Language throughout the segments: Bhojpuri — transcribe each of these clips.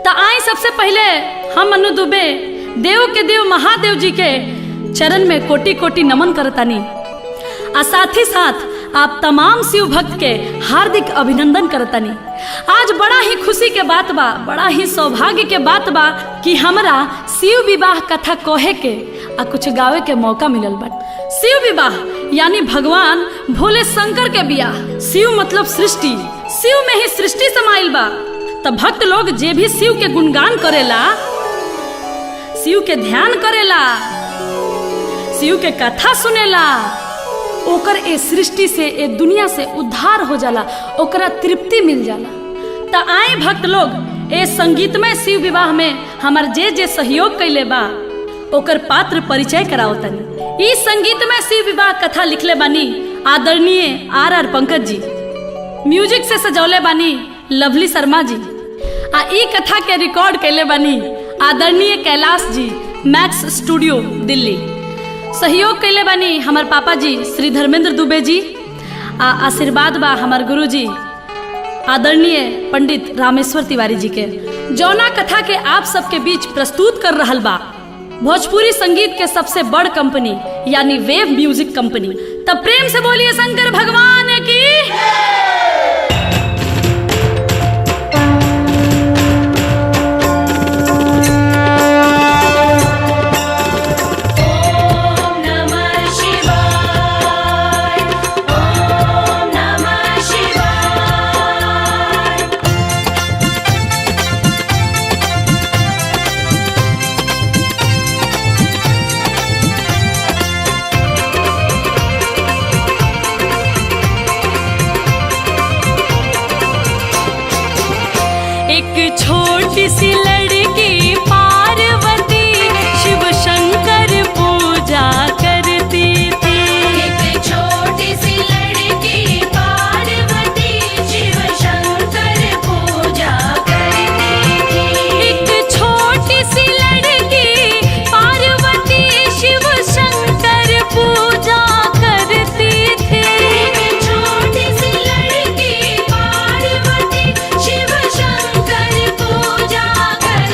तो आई सबसे पहले हम मनु दुबे देव के देव महादेव जी के चरण में कोटि कोटि नमन करतानी। आ साथ ही साथ आप तमाम शिव भक्त के हार्दिक अभिनंदन करतानी। आज बड़ा ही खुशी के बात बा, बड़ा ही सौभाग्य के बात बा कि हमरा शिव विवाह कथा कहे के आ कुछ गावे के मौका मिलल बा। शिव विवाह यानी भगवान भोले शंकर के बियाह। शिव मतलब सृष्टि, शिव में ही सृष्टि समाइल बा। तब भक्त लोग जे भी शिव के गुणगान करेला, शिव के ध्यान करेला, शिव के कथा सुनेला, ओकर ए सृष्टि से ए दुनिया से उद्धार हो जाला, ओकरा तृप्ति मिल जाला। त आए भक्त लोग ए संगीतमय शिव विवाह में हमार जे जे सहयोग कैले बा ओकर पात्र परिचय कराओ तनी। ई संगीतमय शिव विवाह कथा लिखले बानी आदरणीय आर पंकज जी, म्यूजिक से सजौले बानी लवली शर्मा जी, आ ई कथा के रिकॉर्ड कैले बानी आदरणीय कैलाश जी, मैक्स स्टूडियो दिल्ली। सहयोग कैले बानी हमार पापा जी श्री धर्मेंद्र दुबे जी, आ आशीर्वाद बा हमार गुरु जी आदरणीय पंडित रामेश्वर तिवारी जी के। जौना कथा के आप सबके बीच प्रस्तुत कर रहल बा भोजपुरी संगीत के सबसे बड़ कंपनी यानी वेव म्यूजिक कंपनी। तब प्रेम से बोलिए शंकर भगवान की। छोटी सी लड़की पार्वती शिव शंकर पूजा करती थी। एक छोटी सी लड़की पार्वती शिव शंकर पूजा करती थी। एक छोटी सी लड़की पार्वती शिव शंकर पूजा करती थी। एक छोटी सी लड़की पार्वती शिव शंकर पूजा करती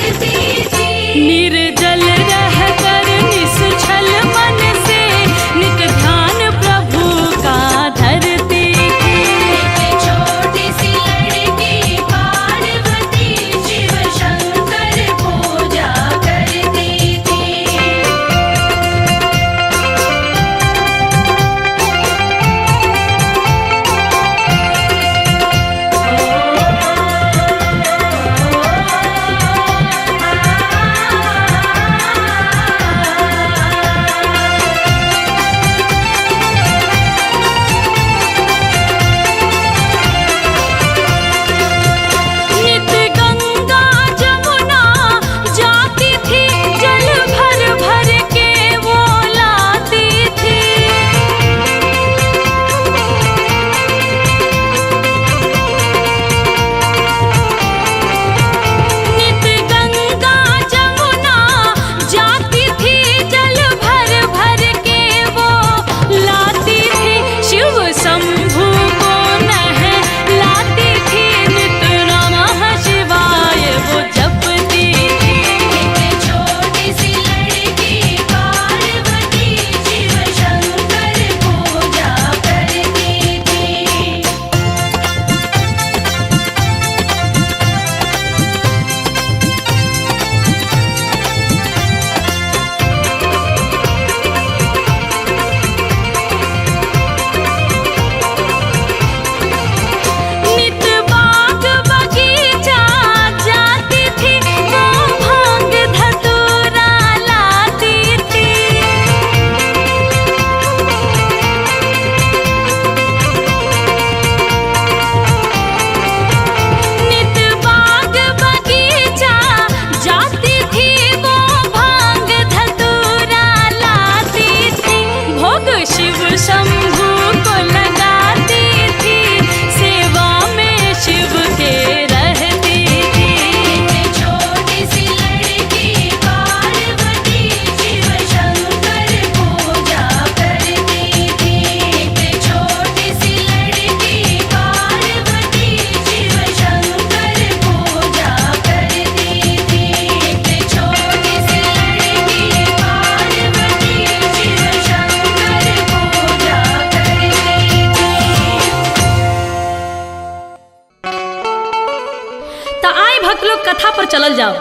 आए भक्त लोग कथा पर चलल जाओ।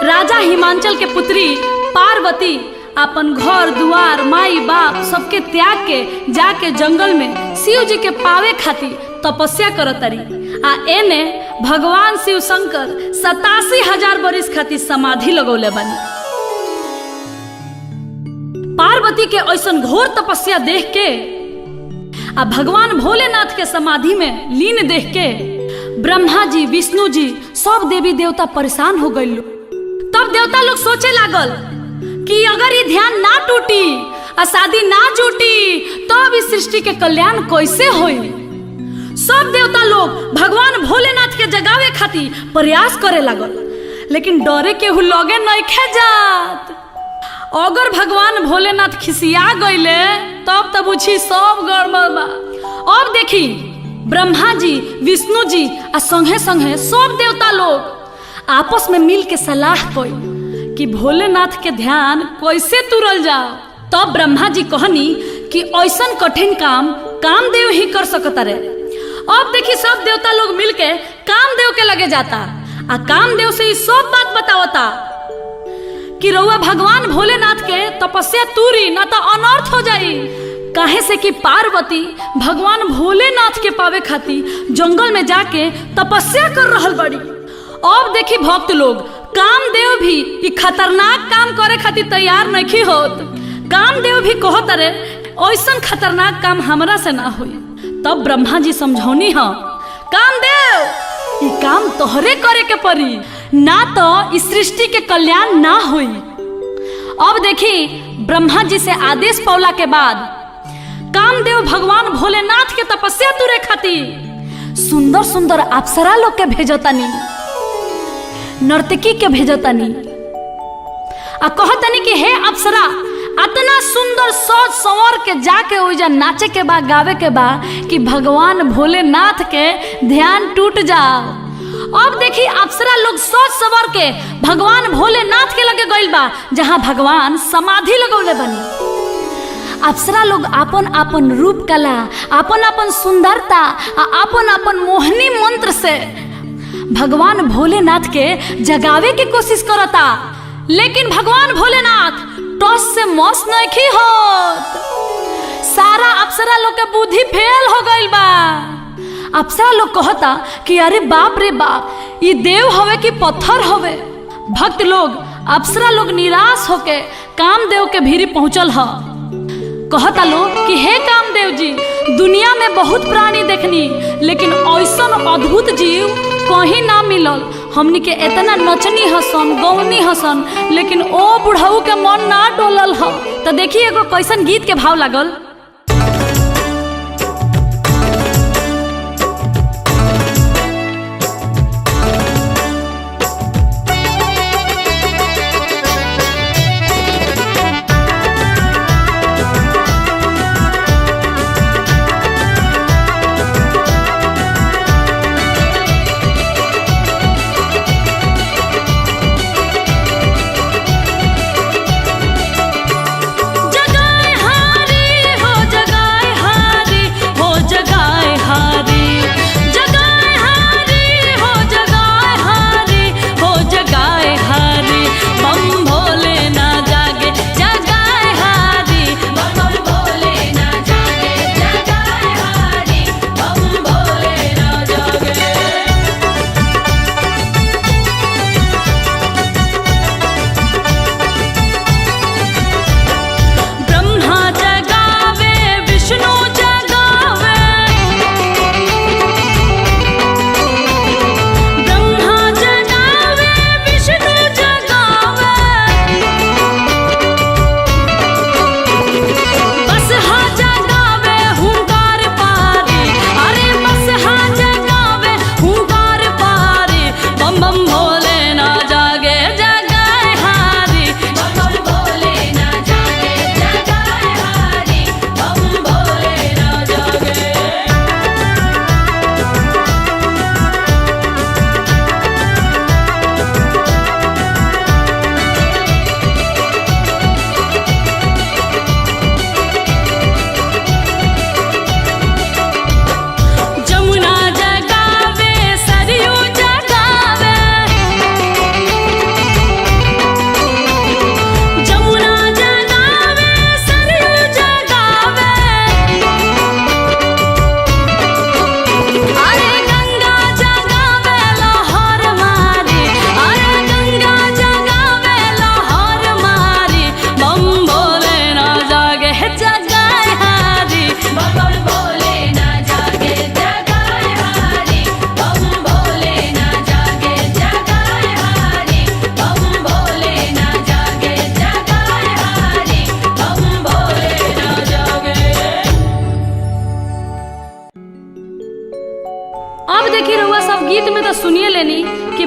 राजा हिमांचल के पुत्री पार्वती अपन घर दुआर माई बाप सबके त्याग के जाके जंगल में शिव जी के पावे खातिर तपस्या करतरी। आ एने भगवान शिव शंकर 87,000 बरिस खातिर समाधि लगौले बनी। पार्वती के ऐसन घोर तपस्या देख के आ भगवान भोलेनाथ के समाधि में लीन देख के ब्रह्मा जी विष्णु जी सब देवी देवता परेशान हो गए। तब देवता लोग सोचे लागल कि अगर ये ध्यान ना टूटी और शादी ना जुटी तब इस सृष्टि के कल्याण कैसे होई। सब देवता लोग भगवान भोलेनाथ के जगावे खातिर प्रयास करे लागल, लेकिन डरे केहू लगे नहीं खे जात। अगर भगवान भोलेनाथ खिसिया गईले तब पूछी सब गड़बड़ बा। अब देखी ब्रह्मा जी विष्णु जी आ संगे संगे सब देवता लोग आपस में मिल के सलाह कई कि भोलेनाथ के ध्यान कैसे तुरल जाओ। तब ब्रह्मा जी कहनी कि ऐसन कठिन काम कामदेव ही कर सकता रे। अब देखी सब देवता लोग मिलके कामदेव के लगे जाता आ कामदेव से सब बात बतावता कि रउआ भगवान भोलेनाथ के तपस्या तूरी ना तो अनर्थ हो जाई। काहे से कि पार्वती भगवान भोलेनाथ के पावे खातिर जंगल में जाके तपस्या कर रहल बड़ी। अब देखी भक्त लोग कामदेव भी ई खतरनाक काम करे खातिर तैयार नहीं होत। कामदेव भी कहत रे ऐसन खतरनाक काम हमरा से ना होई। तब ब्रह्मा जी समझौनी ह कामदेव ई काम तोहरे करे के पड़ी, ना तो इस सृष्टि के कल्याण ना होई। अब देखी ब्रह्मा जी से आदेश पौला के बाद कामदेव भगवान भोलेनाथ के तपस्या तुरे खातिर सुंदर सुंदर अप्सरा लोग के भेजतानी, नर्तकी के भेजतानी आ कहतानी कि हे अप्सरा इतना सुंदर सोच संवर के जाके ओइजा नाचे के बा गावे के बा कि भगवान भोलेनाथ के ध्यान टूट जाओ। अब देखी अप्सरा लोग सोच संवर के भगवान भोलेनाथ के लगे गइल बा जहां भगवान समाधि लगौले बनी। अप्सरा लोग आपन आपन रूप कला आपन आपन सुंदरता आपन आपन मोहनी मंत्र से भगवान भोलेनाथ के जगावे की कोशिश करता, लेकिन भगवान भोलेनाथ टॉस से मौस नहीं होत। सारा अप्सरा लोग के बुद्धि फेल हो गइल बा। अप्सरा लोग कहता कि अरे बाप रे बाप ये देव हवे कि पत्थर हवे। भक्त लोग अप्सरा लोग निराश होके कामदेव के भीरी पहुंचल ह। कहता लोग कि हे कामदेव जी दुनिया में बहुत प्राणी देखनी, लेकिन ऐसन अद्भुत जीव कहीं ना मिलल। हमनी के इतना नचनी हसन गौनी हसन, लेकिन ओ बुढ़ऊ के मन ना डोलल ह। तो देखिए एगो कैसन गीत के भाव लागल। जगाए हारी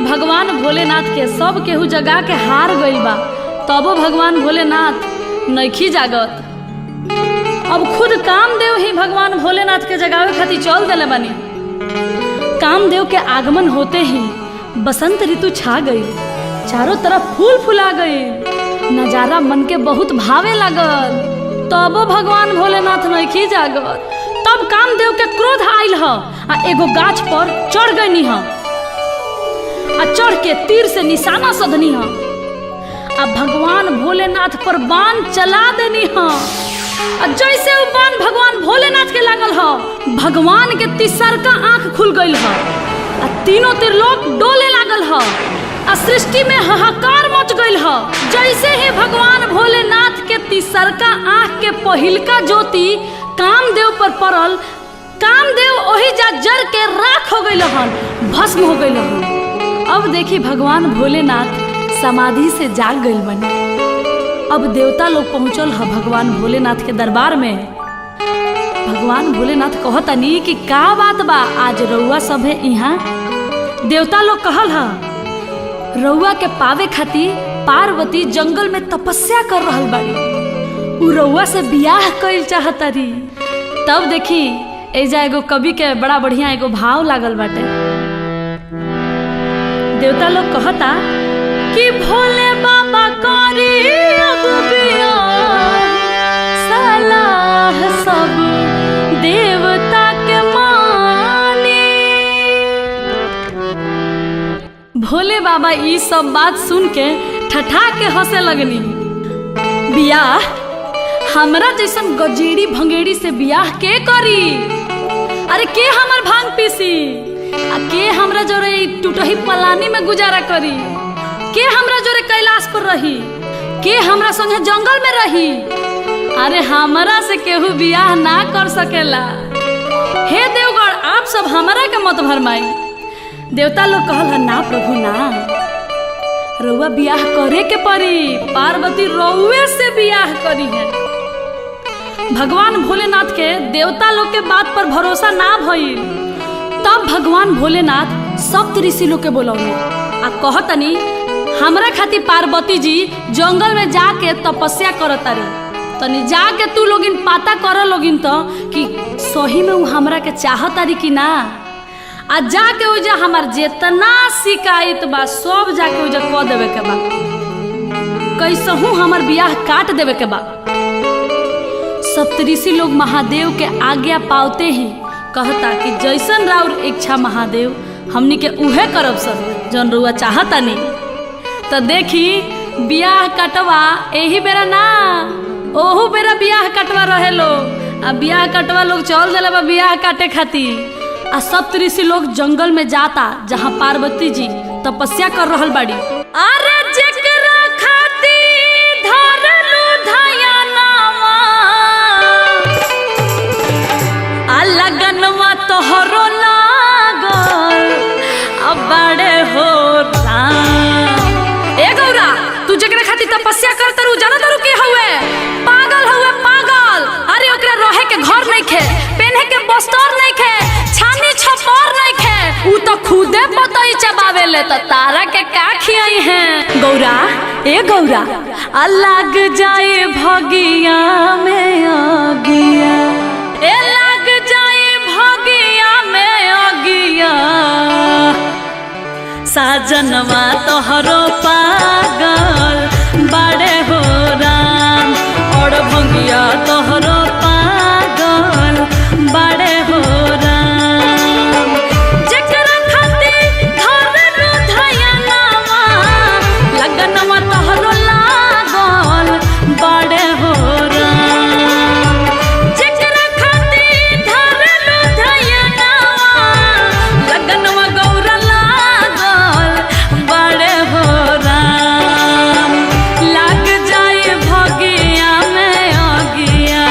भगवान भोलेनाथ के सब केहू जगा के हार गइल बा, तबो भगवान भोलेनाथ नइखी जागत। अब खुद कामदेव ही भगवान भोलेनाथ के जगावे खातिर चल देले बानी। कामदेव के आगमन होते ही बसंत ऋतु छा गई, चारों तरफ फूल फुला गई, नजारा मन के बहुत भावे लागल। तबो भगवान भोलेनाथ नइखी जागत। तब कामदेव के क्रोध आइल ह आ एगो गाछ पर चढ़ गई ह आ चढ़ के तीर से निशाना सधनी ह आ भगवान भोलेनाथ पर बाण चला देनी ह। आ जैसे वो बाण भगवान भोलेनाथ के लागल ह, भगवान के तिसरका आंख खुल गई ह आ तीनों त्रिलोक डोले लागल ह आ सृष्टि में हाहाकार मच गई ह। जैसे ही भगवान भोलेनाथ के तिसरका आंख के पहिलका ज्योति कामदेव पर पड़ल, कामदेव ओही जा जर के राख हो गई हन, भस्म हो गई हन। अब देखी भगवान भोलेनाथ समाधि से जाग गई बने। अब देवता लोग पहुंचल ह भगवान भोलेनाथ के दरबार में। भगवान भोलेनाथ कहतनी कि का बात बा, आज रउआ सब है यहाँ। देवता लोग कहल ह रउआ के पावे खातिर पार्वती जंगल में तपस्या कर रहल बाड़ी, उ रउआ से बियाह कइल चाहतारी। तब देखी एजा एगो कवि के बड़ा बढ़िया एगो भाव लागल बाटे। देवता लोग कहता कि भोले बाबा करी अब बियाह, सलाह सब देवता के मानी। भोले बाबा ई सब बात सुन के ठठा के हंसे लगनी। बियाह हमरा जैसन गजेड़ी भंगेड़ी से बियाह के करी? अरे के हमर भांग पीसी आ के हमरा जोरे टूटही पलानी में गुजारा करी? के हमरा जोरे कैलाश पर रही? के हमरा संगे जंगल में रही? अरे हमरा से केहू बियाह ना कर सकेला। हे देवगण, आप सब हमरा के मत भरमाई। देवता लोग कहल ना प्रभु ना, रउआ बियाह करे के पड़ी, पार्वती रउए से बियाह करी है। भगवान भोलेनाथ के देवता लोग के बात पर भरोसा ना भइल। तब भगवान भोलेनाथ सप्त ऋषि लोग के बोलौले आ कहतनी हमरा खातिर पार्वती जी जंगल में जाके तपस्या करतारी, तनी जाके तू लोगिन पता कर लोगिन तो कि सही में उ हमरा के चाहतारी कि ना। आ जाके उजा हमार जेतना शिकायत बा सब जाके उजा कह देवे के बा, कैसहू हमार बियाह काट देवे के बा। सप्तऋषि लोग महादेव के आज्ञा पावते ही कहता कि जैसन राउर इच्छा महादेव, हमनी के उहे करब सब जौन रउआ चाहता नहीं। तो देखी बियाह कटवा यही बेरा ना, ओहू बेरा बियाह कटवा रहे लोग। आ बियाह कटवा लोग चल दिले बा बियाह काटे खातिर। आ सप्तऋषि लोग जंगल में जाता जहाँ पार्वती जी तपस्या कर रहल बाड़ी। अरे जेकरा खातिर धरलू धयानावा, आ लगनवा तोहरो लागल, अब बड़े हो राम। ए गौरा, तू जेकरा खातिर तपस्या करत रू जाना तारू के हउए? पागल हउए पागल। अरे ओकरा रहे के घर नहीं खे, पहने के बस्तर नहीं खे, छानी छपर नहीं खे, उ तो खुदे पतई चबावेले, तो तारा के का खियाई है? गौरा ए गौरा, अलग जाए भगिया में अगिया, ए लग जाए भगिया में अगिया, साजनवा तोहरो पागल बड़े हो राम, और भंगिया तोहरो पागल बड़े हो राम। जेकरा खातिर धरलू धयानावा, लगनवा तोहरो लागल बड़े हो राम। जेकरा खातिर धरलू धयानावा, लगनवा गौरा लागल बड़े हो राम। लग जाए भगिया में अगिया,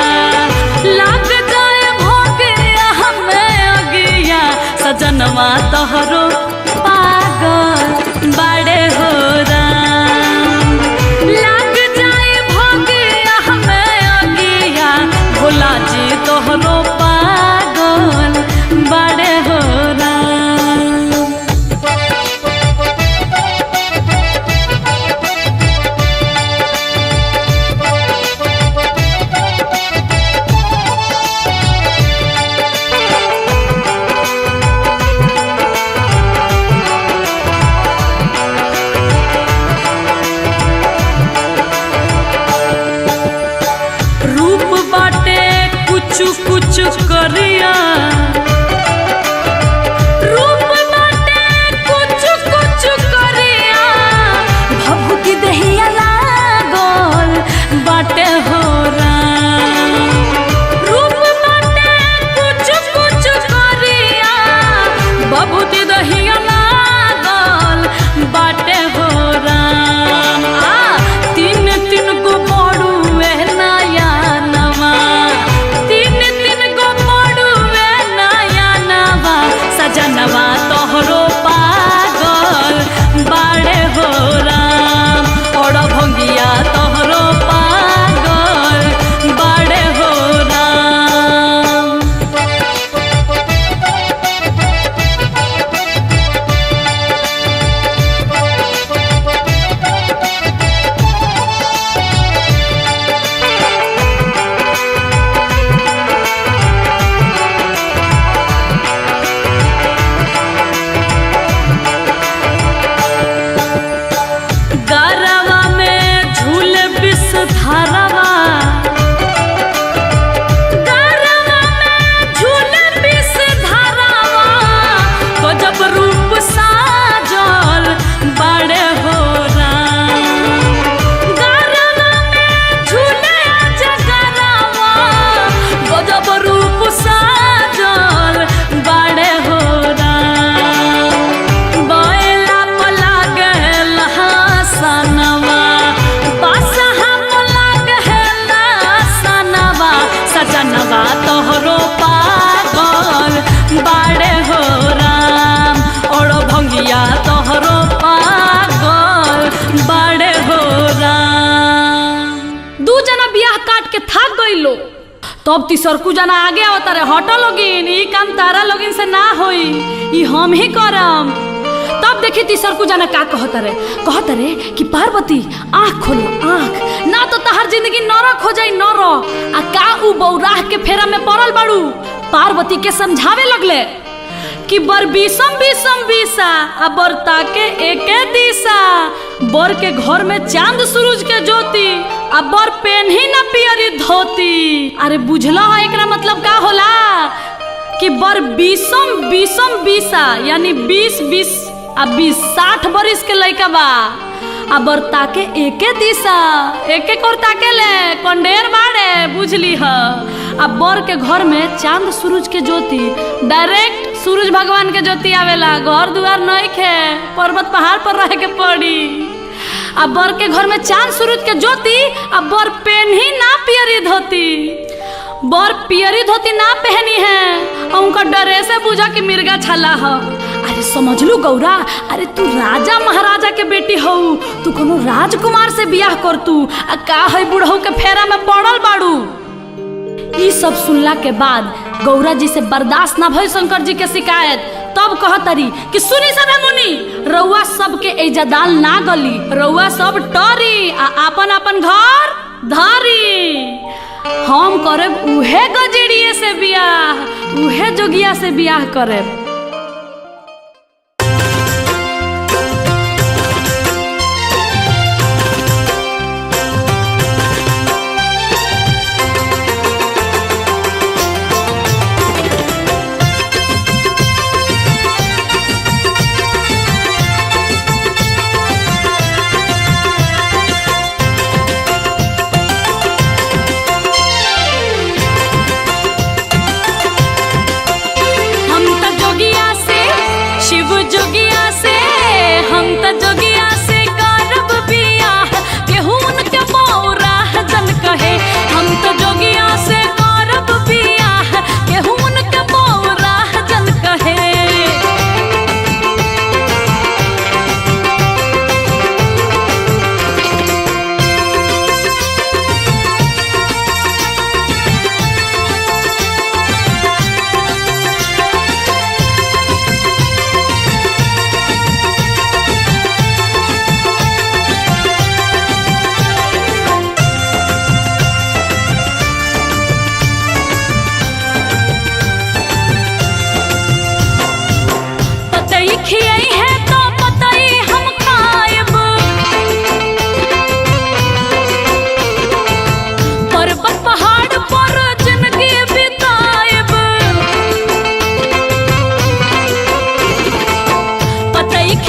कुछ करिया रूप बाटे कुछ कुछ करिया भभूति दहिया लागल बाटे हो राम रूप बाटे कुछ कुछ करिया भभूति दहिया लागल बाटे हो राम तीन तीन को पड़ुए नया नवा तीन तीन को पड़ुए नया नवा सजनवा तोहरो पागल बाड़े हो राम और भंगिया तोहरो पागल बाड़े हो राम। गरवा में झूले विष धारवा गरवा में झूले विष धारवा तो जब रूप साजल बड़े हो राम गरवा में झूले जगरवा तो जब रूप साजल बड़े हो राम बैला पला गल सनवा बसहा पला गल सनवा सजनवा तोहरो पागल बाड़े हो राम और भंगिया तोहरो पागल बाड़े हो राम। दू जना बियाह काट के थाक गइलो तब तीसरकू जना आगे आवता रे हटो लोगिन ई काम तारा लोगिन से ना होई ई हम ही करम। तब देखी तीसरकू जना का कहता रे कि पार्वती आँख खोलो आँख ना तो तहर जिंदगी नरक हो जाई नरक आ का उ बौराह के फेरा में पड़ल बाड़ू। पार्वती के समझावे लगले कि बर बीसम बीसम बीसा आ बर ताके एके दिशा बर के घर में चांद सूरज के ज्योति आ बर पेन्ही ना पियरी धोती। अरे बुझला एकरा मतलब का होला कि बर बीसम बीसम बीसा यानी 20 आ 20-60 बरिस के लइका बा आ बर ताके एके दिशा एके कोर ताके ले कंडेर बाड़े बुझली ह आ बर के घर में चांद सूरज के ज्योति डायरेक्ट सूरज भगवान के ज्योति आवेला घर दुआर नहीं खे पर्वत पहाड़ पर रहे के पड़ी आ बर के घर में चांद सूरज के ज्योति आ बर पेन्ही ना पियरी धोती बर पियरी धोती ना पहनी है और उनका डरे से बुझा कि मिर्गा छला ह। अरे समझ लू गौरा अरे तू राजा महाराजा के बेटी हो तू कोनो राजकुमार से बियाह कर तू आ का है बुढ़ऊ के फेरा में पड़ल बाड़ू। ई सब सुनला के बाद गौरा जी से बर्दाश्त ना भइल शंकर जी के शिकायत। तब कहतरी कि सुनी सदा मुनि रउआ सबके एजदाल ना गली रउआ सब टरी आ आपन आपन घर धरी हम करब उहे गजेड़िए से बियाह उहे जोगिया से बियाह करब। जोगी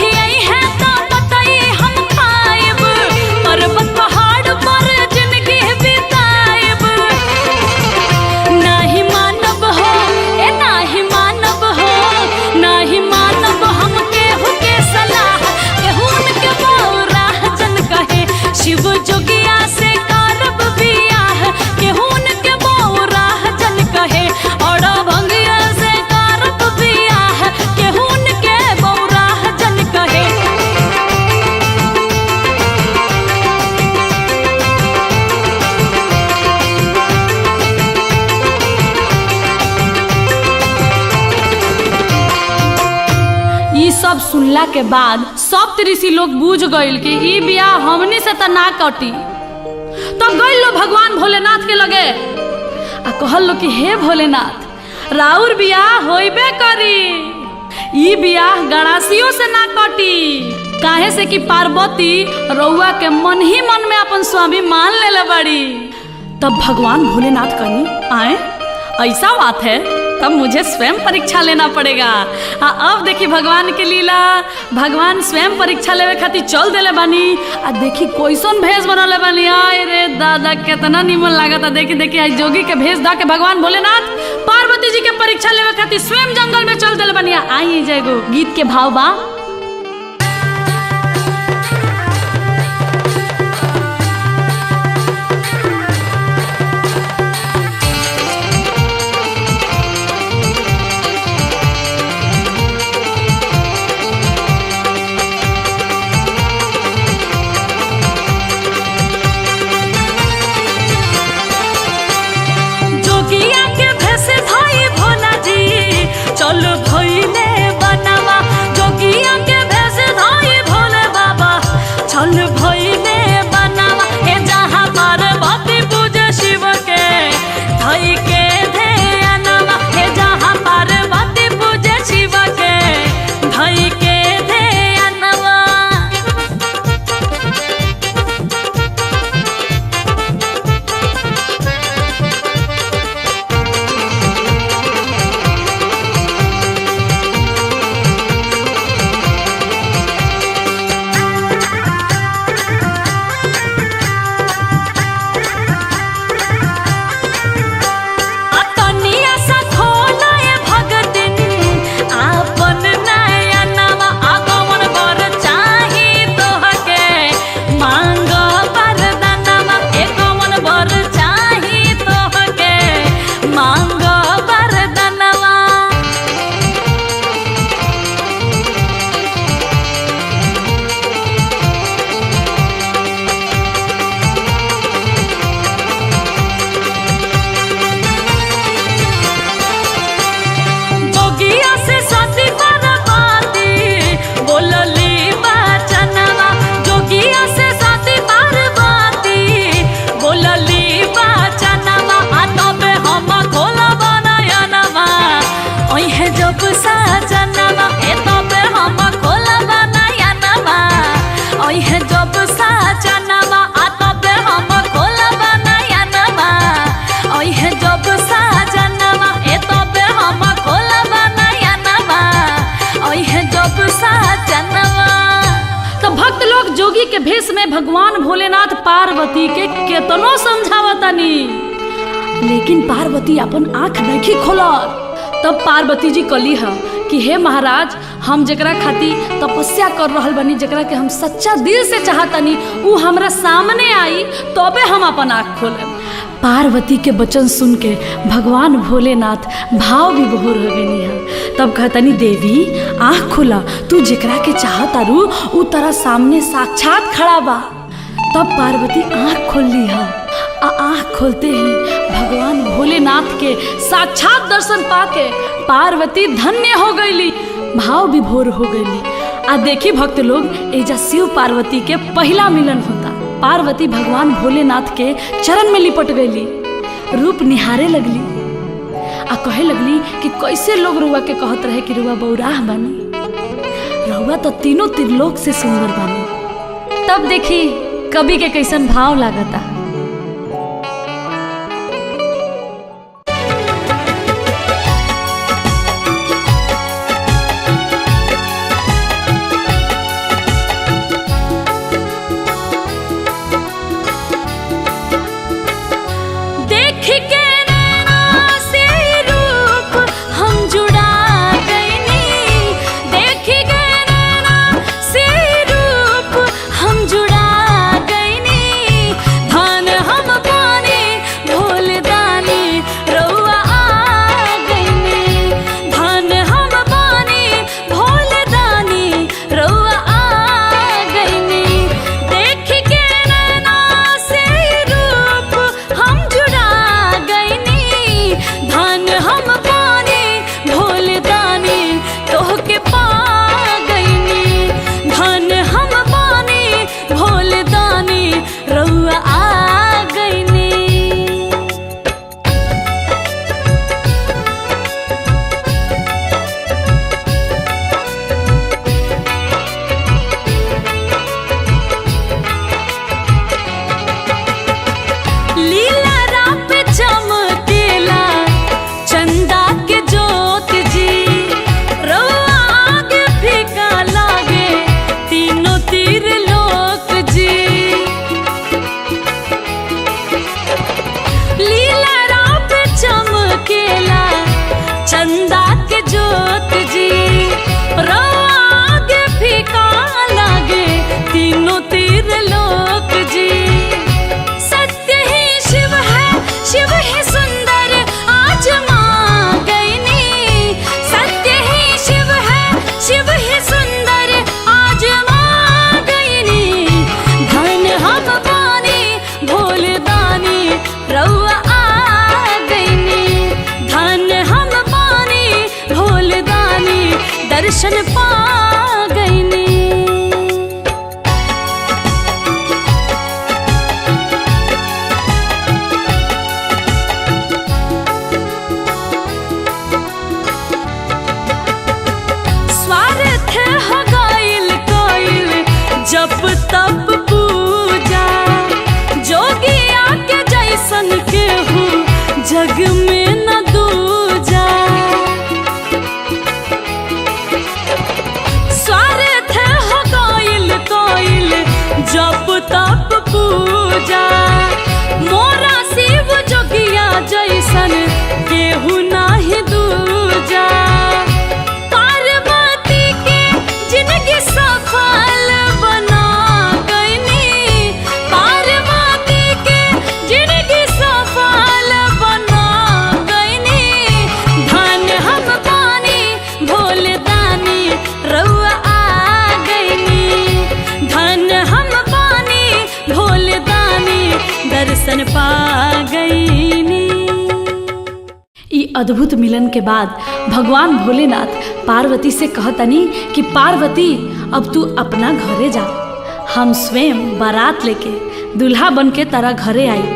खियाई है तो बताई हम खाएब, पर्वत पहाड़ पर जिंदगी बिताएब। नाही मानब हो ए नाही मानब हो, नाही मानब हम केहू के सलाह, केहू उनके बौरा जन कहे शिव जोगिया से करब बियाह, केहू उनके बौरा जन कहे और भंगिया से करब बियाह, केहू उनके बौरा जन कहे। ई सब सुनला के बाद सब ऋषि लोग बूझ गइल कि ई बियाह हमनी से त ना कटी। तब गइल लो भगवान भोलेनाथ के लगे आ कहल लो कि हे भोलेनाथ राउर बियाह होइबे करी, ई बियाह गणासियों से ना कटी, काहे से कि पार्वती रउआ के मन ही मन में अपन स्वामी मान लेले बड़ी। तब भगवान भोलेनाथ कही आए ऐसा बात है तब मुझे स्वयं परीक्षा लेना पड़ेगा। अब देखी भगवान की लीला, भगवान स्वयं परीक्षा लेवे खातिर चल देले बानी आ देखी कैसन भेष बनले बानी। आय रे दादा कितना निमन लागता। देखी देखी आज जोगी के भेष दा के भगवान भोलेनाथ पार्वती जी के परीक्षा लेवे खातिर स्वयं जंगल में चल देले बानी। आई जगो गीत के भाव बा चल भइले बनवा, जोगिया के भेष धाई भोले बाबा चल भइले बनवा। ए जहाँ पार्वती पूजे शिव के धई के ध्यानवा, ए जहाँ पार्वती पूजे शिव के धई के ध्यानवा। जोगी के भेष में भगवान भोलेनाथ पार्वती के केतनो समझावतानी, लेकिन पार्वती अपन आंख नहीं खोलत। तब पार्वती जी कली है कि हे महाराज हम जकरा खातिर तपस्या कर रहल बनी, जकरा के हम सच्चा दिल से चाहतनी उ हमरा सामने आई तबे हम अपन आँख खोलेम। पार्वती के वचन सुन के भगवान भोलेनाथ भाव विभोर हो गई है। तब कहतनी देवी आँख खोला, तू जेकरा के चाहतारू उ तेरा सामने साक्षात खड़ा बा। तब पार्वती आँख खोल ली है। आँख खोलते ही भगवान भोलेनाथ के साक्षात दर्शन पाके पार्वती धन्य हो गईली, भाव विभोर हो गईली। आ देखी भक्त लोग एजा शिव पार्वती के पहला मिलन होता। पार्वती भगवान भोलेनाथ के चरण में लिपट गईली, रूप निहारे लगली आ कहे लगली कि कैसे लोग रुआ के कहत रहे कि रुआ बौराह बानी, रुआ तो तीनों त्रिलोक से सुंदर बानी। तब देखी कवि के कैसन भाव लागता। ऐसन पा गईनी। ई अद्भुत मिलन के बाद भगवान भोलेनाथ पार्वती से कहतनी कि पार्वती अब तू अपना घरे जा, हम स्वयं बारात लेके दूल्हा बन के तारा घरे आई।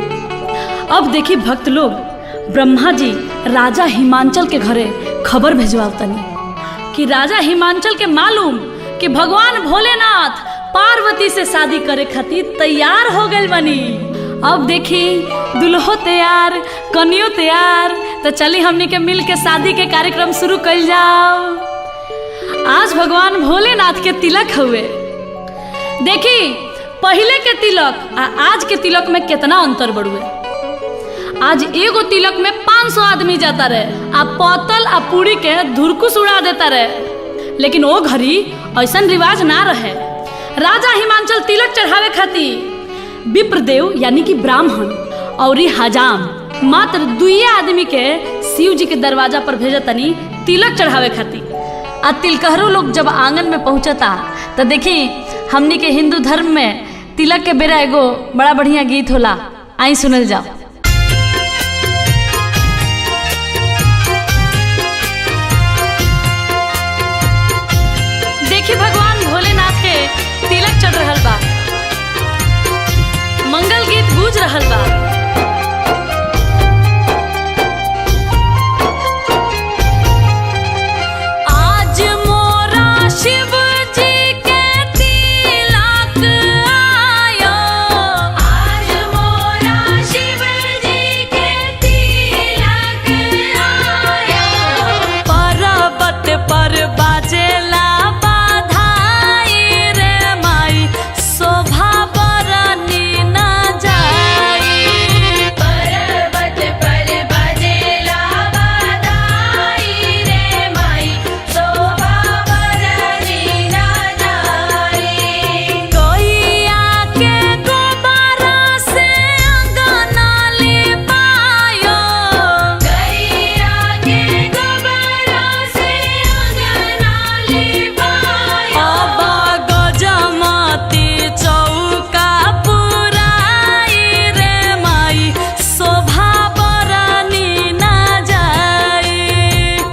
अब देखी भक्त लोग ब्रह्मा जी राजा हिमांचल के घरे खबर भेजवातनी कि राजा हिमांचल के मालूम कि भगवान भोलेनाथ पार्वती से शादी करे खातिर तैयार हो गए बनी। अब देखी दुल्हो तैयार, कनियो तैयार, तो चली हमनी के मिल के शादी के कार्यक्रम शुरू कर जाओ। आज भगवान भोलेनाथ के तिलक हुए। देखी पहले के तिलक आ आज के तिलक में कितना अंतर बढ़ुए। आज एगो तिलक में 500 आदमी जाता रहे, आ पतल आ पूरी के धुरकुस उड़ा देता रहे। लेकिन वो घड़ी ऐसा रिवाज ना रहे। राजा हिमांचल तिलक चढ़ावे खातिर विप्रदेव यानी कि ब्राह्मण और हजाम मात्र 2 आदमी के शिव जी के दरवाजा पर भेजतनी तिलक चढ़ावे खातिर। आ तिलकहरू लोग जब आंगन में पहुंचता तो देखी हमनी के हिंदू धर्म में तिलक के बेरा एगो बड़ा बढ़िया गीत होला, आई सुनल जाओ। देखी भगवान भोलेनाथ के तिलक चढ़ रहल बा, मंगल गीत गूंज रहल बा। आज मोरा शिव जी के तिलक आयो, आज मोरा शिव जी के तिलक आयो। पर्वत पर बाजेला बाधाई रे माई, शोभा बरनी न जाई। पर्वत पर बजेला बधाई रे माई, शोभा बरनी न जाई। गैया के गोबरा से अंगना लिपायो, गैया के गोबरा से अंगना लिपायो। अब गजमती चौका पुराई रे माई, शोभा बरनी न जाई।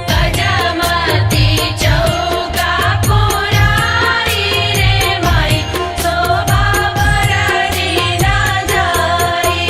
गजमती चौका पुराई रे माई, शोभा बरनी न जाई।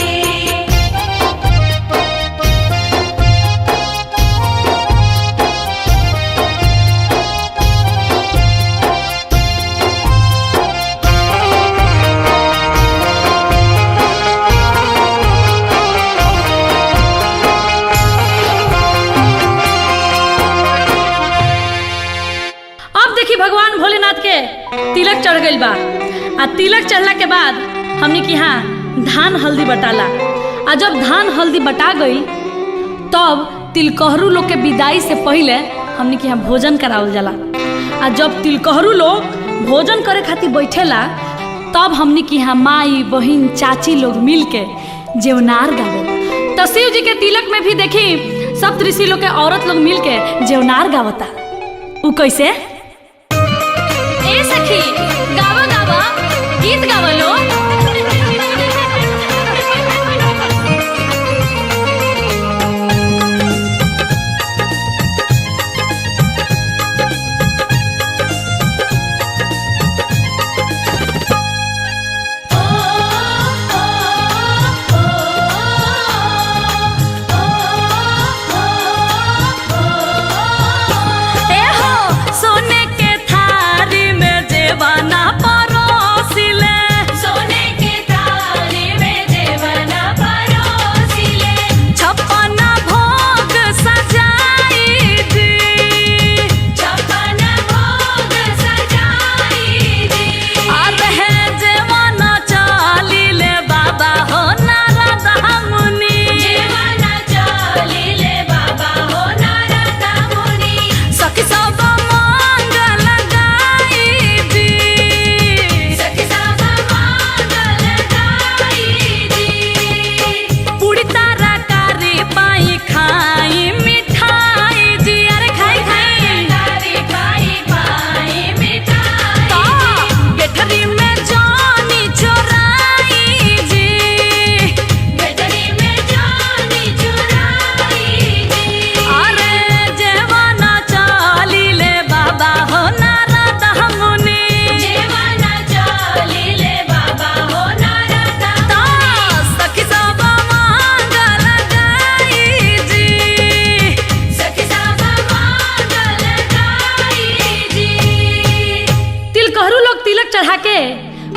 अब देखी भगवान भोलेनाथ के तिलक चढ़ गइल बा। आ तिलक चढ़ला के बाद हमने की यहाँ धान हल्दी बटाला। आ जब धान हल्दी बटा गई तब तिलकहरू लोग के विदाई से पहले हमने की यहाँ भोजन करावल जाला। आ जब तिलकहरू लोग भोजन करे खातिर बैठेला तब हमने की यहाँ माई बहिन चाची लोग मिल के जेवनार गावे। तो शिव जी के तिलक में भी देखी सब ऋषि लोग के औरत लोग मिल के जेवनार गावता। उ कैसे? ए सखी गावा गावा, गीत गावा लो। ए हो सोने के थारी में जेवन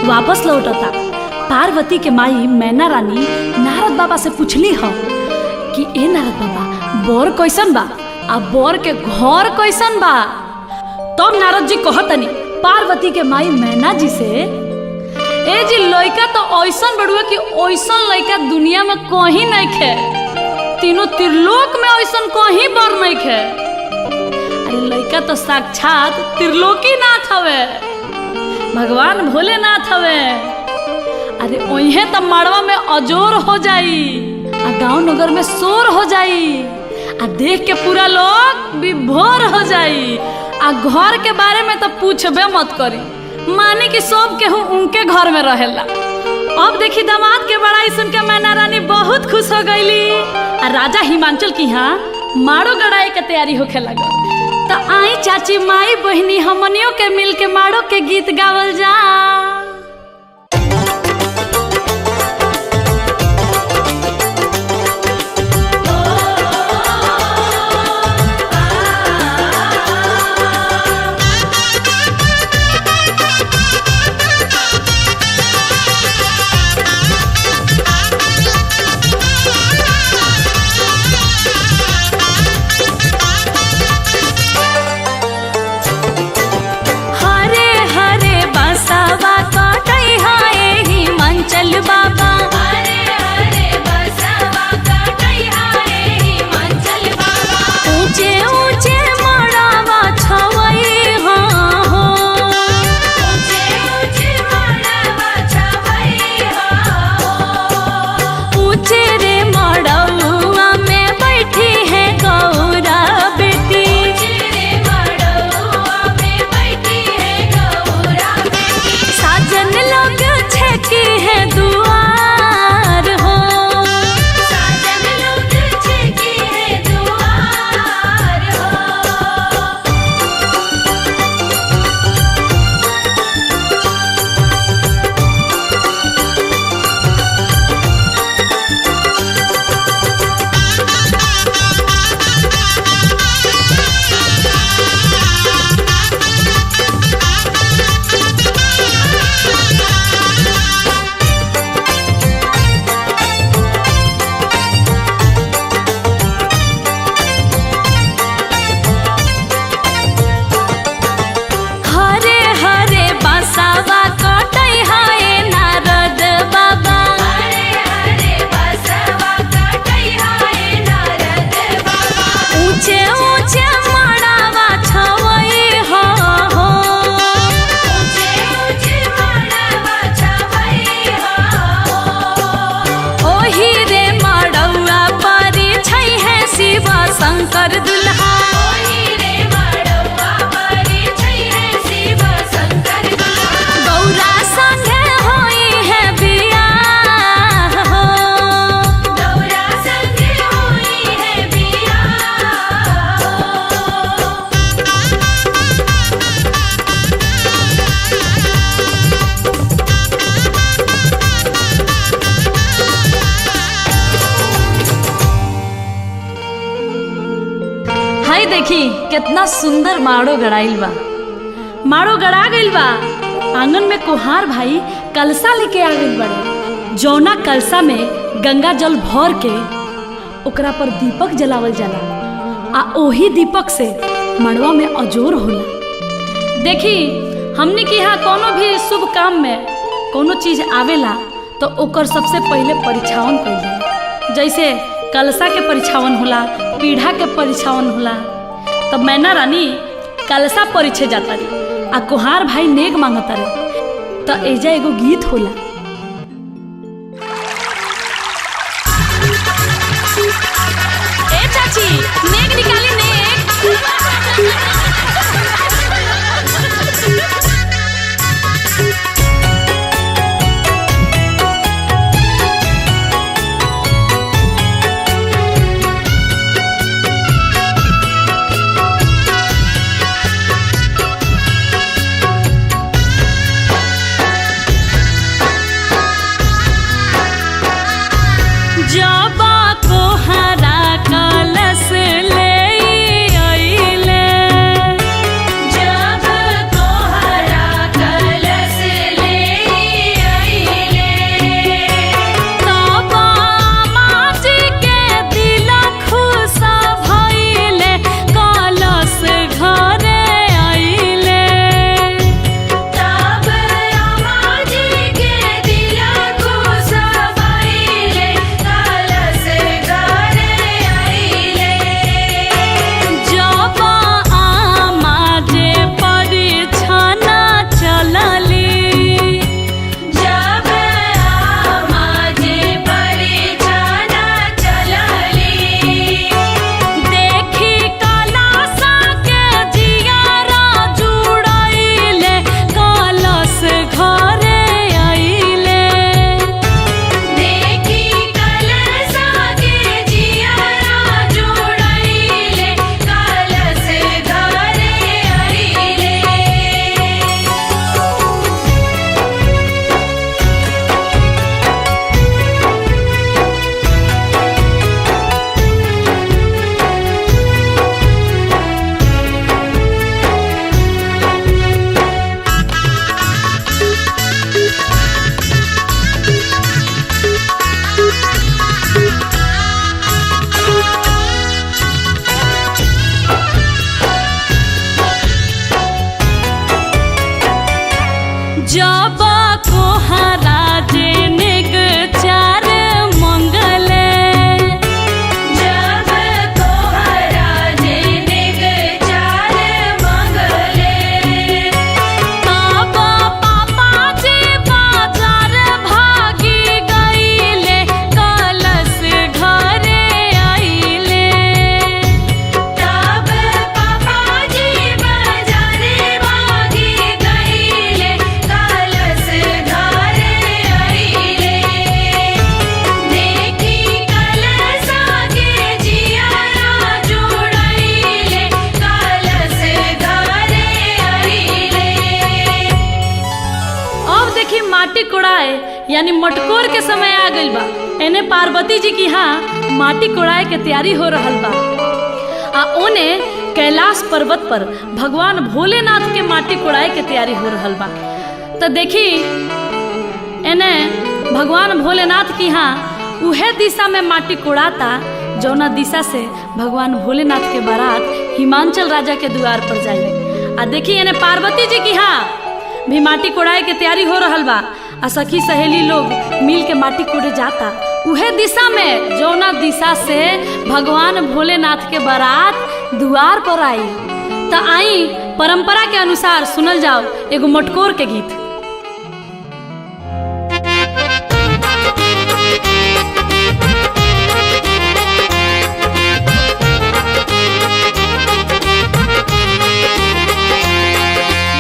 वापस लौटता। पार्वती के माई मैना रानी नारद बाबा से पूछली ह कि ए नारद बाबा बोर कैसन बा आ बोर के घर कैसन बा। तब नारद जी कहतनी पार्वती के माई मैना जी से, ए जी लइका तो ऐसन बड़ुआ कि ऐसन लइका दुनिया में कहीं नहीं खे, तीनों त्रिलोक में ऐसन कहीं बर नहीं खे। अरे लइका तो साक्षात त्रिलोकी नाथ हवे, भगवान भोलेनाथ हवे। अरे ओहे तो मड़वा में अजोर हो जाई आ गांव नगर में शोर हो जाई आ देख के पूरा लोग विभोर हो जाई। आ घर के बारे में तो पूछबे मत करी, माने कि सब केहू उनके घर में रहेला। अब देखी दामाद के बड़ाई सुन के मैना रानी बहुत खुश हो गईली। आ राजा हिमांचल की यहाँ माड़ो गड़ाई के तैयारी होखे लगल। तो आई चाची माई बहनी हमनियों के मिल के माड़ो के गीत गावल जा। हरे हरे बसवा कटई हाय हिमांचल बाबा, हरे हरे बसवा कटई हाय हिमांचल बाबा। ऊंचे ऊंचे मड़ावा छवई हाँ हो, ऊंचे ऊंचे मड़वा छवई हो। ऊंचे रे मड़ौआ में बैठी है गौरा बेटी। ऊंचे मड़वा में बैठी है गौरा बेटी। साजन लोग छेकी है दुआर हो, साजन लोग छेकी है दुआर हो। हरे हरे बसवा कटई हाय नारद बाबा। हरे हरे बसवा कटई हाय नारद बाबा। ऊंचे ऊंचे मड़ावा छवई हो, ऊंचे ऊंचे मड़वा छवई हो। ओही रे मड़ौआ परी छै है शिव शंकर दुल्हा। ओही रे मड़वा परी छै है शिव शंकर दुल्हा। गौरा संगे होई है बियाह हो, गौरा संगे होई है बियाह हो। हाय देखी कितना सुंदर माड़ो गड़ाइल बा। माड़ो गड़ा गइल बा। आंगन में कुहार भाई कलसा लेके आ गइल बड़े। जौना कलसा में गंगा जल भर के ओकरा पर दीपक जलावल जाला आ ओही दीपक से मड़वा में अजोर होला। देखी हमने के यहाँ कोनो भी शुभ काम में कोनो चीज आवेला तो ओकर सबसे पहले परीक्षावन कइल जाला। जैसे कलसा के परीक्षावन होला, पीढ़ा के परीक्षावन होला। तब मैना रानी कलसा परीक्षे जाता रही आ कुहार भाई नेग मांगता रहे। तो एजा एगो गीत होला। ए चाची नेग निकाली नेग। जब कोहरा जेनेक चार मंगले जब कोहरा जेनेक चार मंगले तब पापा जी बाजार भागी गईले कलश घरे आइले तब पापा जी बाजारे भागी गईले कलश घरे आइले देखी कलशा के जियारा जुड़ाइले कलश घरे आइले अब देखी माटी कोड़ाए यानी मटकोर के समय आ गइल बा। एने पार्वती जी की यहाँ माटी कोड़ाए के तैयारी हो रहल बा आ ओने कैलाश पर्वत पर भगवान भोलेनाथ के माटी कोड़ाए के तैयारी हो रहल बा। तो देखी एने भगवान भोलेनाथ की यहाँ उहे दिशा में माटी कोड़ाता जौना दिशा से भगवान भोलेनाथ के बारात हिमांचल राजा के द्वार पर जाई। आ देखी एने पार्वती जी की यहाँ भी माटी कोड़ाए के तैयारी हो रहल बा आ सखी सहेली लोग मिल के माटी कोड़े जाता उहे दिशा में जौना दिशा से भगवान भोलेनाथ के बारात द्वार पर आई। तो आई परंपरा के अनुसार सुनल जाओ एगो मटकोर के गीत।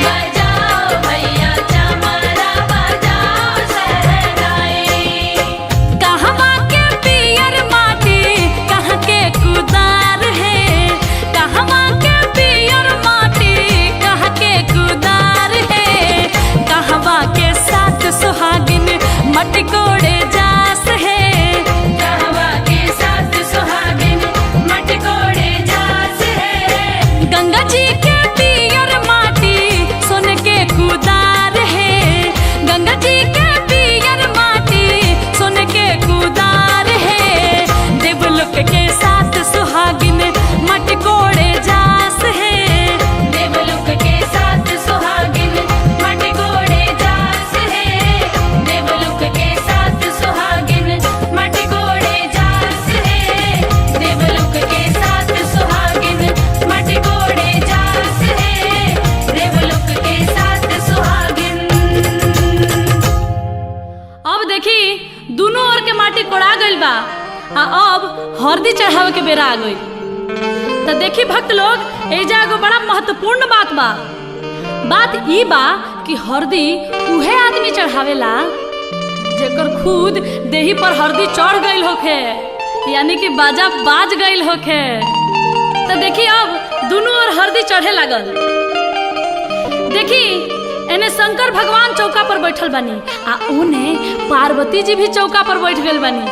बजाओ भैया चमरा बजाओ सहनाई कहवा के पियर माटी कहाँ के कुदार है कहवा के पियर माटी कहाँ के कुदार है कहवा के साथ सुहागिन मट कोड़े जास है कहवा के साथ सुहागिन मटकोड़े जास है गंगा जी के पियर माटी सोन के कुदार है गंगा जी के पियर माटी सोन के कुदार है देवलोक के साथ सुहागिन मट कोड़े जास है देवलोक के साथ सुहागिन मटकोड़े जास है देवलोक के साथ सुहागिन मटकोड़े जास है देवलोक के साथ सुहागिन मटकोड़े जास है देवलोक के साथ सुहागिन। अब देखी दोनों ओर के माटी कोड़ा गइल बा आ अब हरदी चढ़ावे के बेरा आ गई। तो देखी भक्त लोग एजा एगो बड़ा महत्वपूर्ण बात बा। बात ई बा कि हरदी उहे आदमी चढ़ावेला जेकर खुद देही पर हरदी चढ़ गइल होखे यानी कि बाजा बाज गइल होखे। तो देखी अब दोनों ओर हरदी चढ़े लागल। देखी एने शंकर भगवान चौका पर बैठल बानी आ ओने पार्वती जी भी चौका पर बैठ गइल बानी।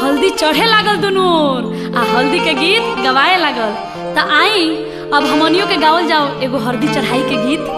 हल्दी चढ़े लागल दोनों ओर आ हल्दी के गीत गवाए लागल। तो आई अब हमनियों के गावल जाओ एगो हल्दी चढ़ाई के गीत।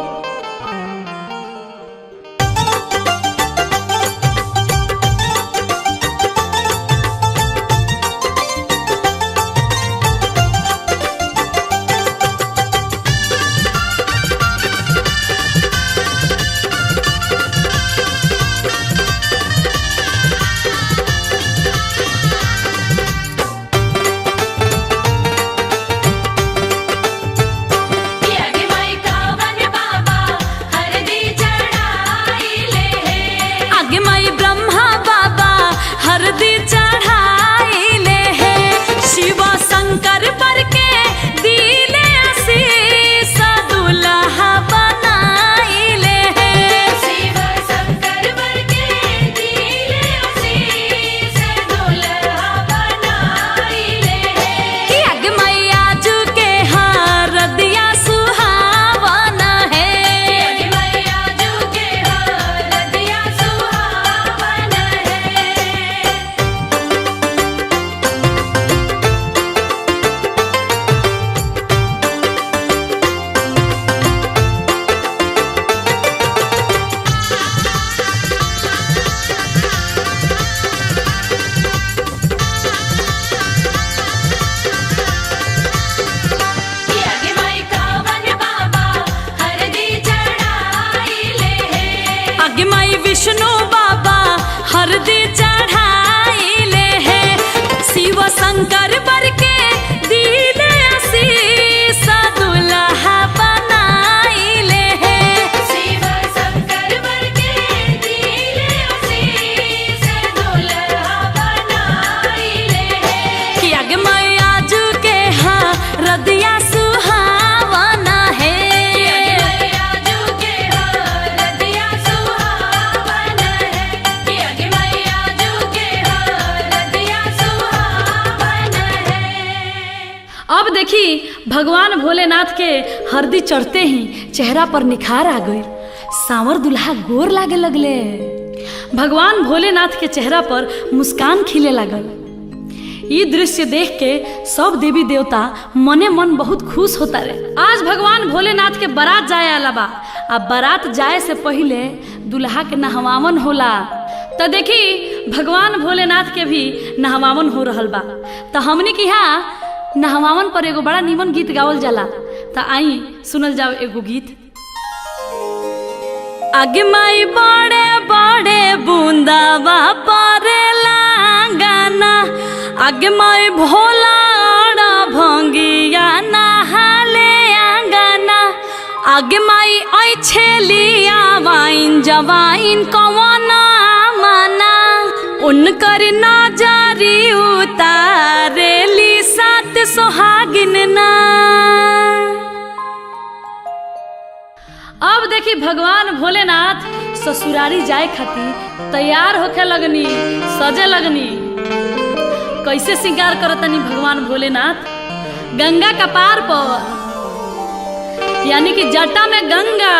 विष्णु बाबा हरदी चढ़ाइले है शिव शंकर बर के दिले आशीष दुल्हा बनाइले है शिव शंकर वर के दिले आशीष दुल्हा बनाइले है कि आगे मैया जू के हाँ रदिया सुहावना है मैया जू के हरदिया सुहावन है कि अगे मैया जू के हरदिया सुहावन है। अब देखी भगवान भोलेनाथ के हरदी चढ़ते ही चेहरा पर निखार आ गई, सांवर दुल्हा गोर लागे लगले। भगवान भोलेनाथ के चेहरा पर मुस्कान खिले लागल। ये दृश्य देख के सब देवी देवता मने मन बहुत खुश होता रहे। आज भगवान भोलेनाथ के बारात जाए आला बा, आ बारात जाए से पहले दुल्हा के नहवावन होला। तो देखी भगवान भोलेनाथ के भी नहवावन हो रहल बा। तो हमनी के यहाँ नहवावन पर एगो बड़ा नीमन गीत गावल जाला। तो आई सुनल जाओ एगो गीत। आगे माई बड़े बड़े बूंदावा परेला गाना आगे माई भोला भंगिया नहाले आंगना आगे माई आई छेलिया वाइन जवाइन कवना माना उनकर नजरी उतारेली सात सोहागिन ना। अब देखी भगवान भोलेनाथ ससुरारी जाए खातिर तैयार होके लगनी, सजे लगनी। कैसे श्रृंगार करतनी भगवान भोलेनाथ? गंगा का पार पर यानी कि जटा में गंगा,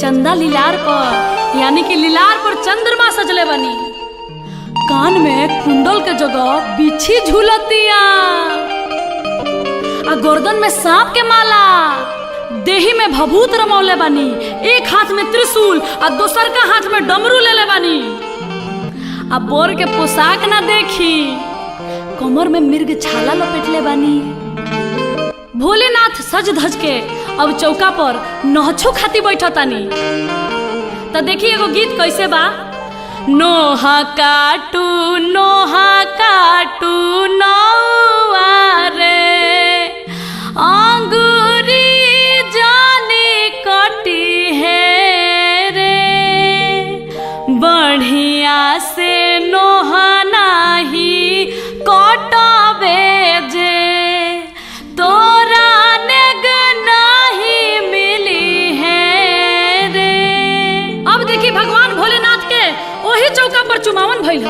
चंदा लीलार पर यानी कि लीलार पर चंद्रमा सजले बनी, कान में कुंडल के जगह बिच्छी झूलतिया, आ गर्दन में सांप के माला, देही में भभूत रमौले बानी, एक हाथ में त्रिशूल आ दोसर का हाथ में डमरू लेले बानी। आ बोर के पोशाक ना देखी, कमर में मिर्ग छाला लपेटले बानी। भोलेनाथ सज धज के अब चौका पर नहछो खाती बैठतानी। तो देखी एगो गीत कैसे बा। नोहा काटू नौआ रे अंगूरी जानी कटी है रे बढ़िया से नोहा नाही कटबे जे तोरा नेग नहीं मिली है रे। अब देखी भगवान भोलेनाथ के वही चौका पर चुमावन भइल ह।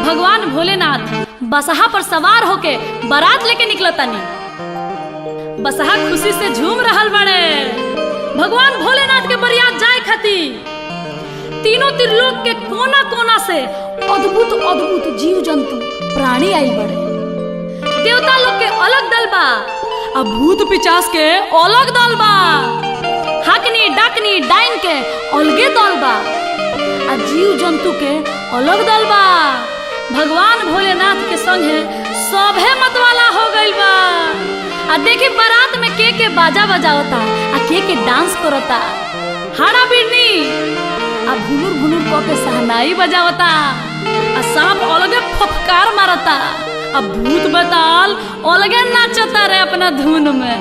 भगवान भोलेनाथ बसहा पर सवार होके बारात लेके निकलतानी। बसहा खुशी से झूम रहल बड़े। भगवान भोलेनाथ के बरियात जाए खातिर तीनों त्रिलोक के कोना कोना से अद्भुत अद्भुत जीव जंतु प्राणी आइल बड़े। देवता लोग के अलग दल बा, अब भूत पिचास के अलग दल बा, हकनी डाकनी डाइन के अलगे दल बा, आ जीव जंतु के अलग दल बा। भगवान भोलेनाथ के संगे सभे मतवाला हो गइल बा। आ देखी बारात में के बाजा बजावता आ के डांस करता, हाड़ा बिरनी आ भुनुर भुनुर क के सहनाई बजावता, आ सांप अलगे फफकार मारता, आ भूत बताल अलगे नाचता रे अपना धुन में।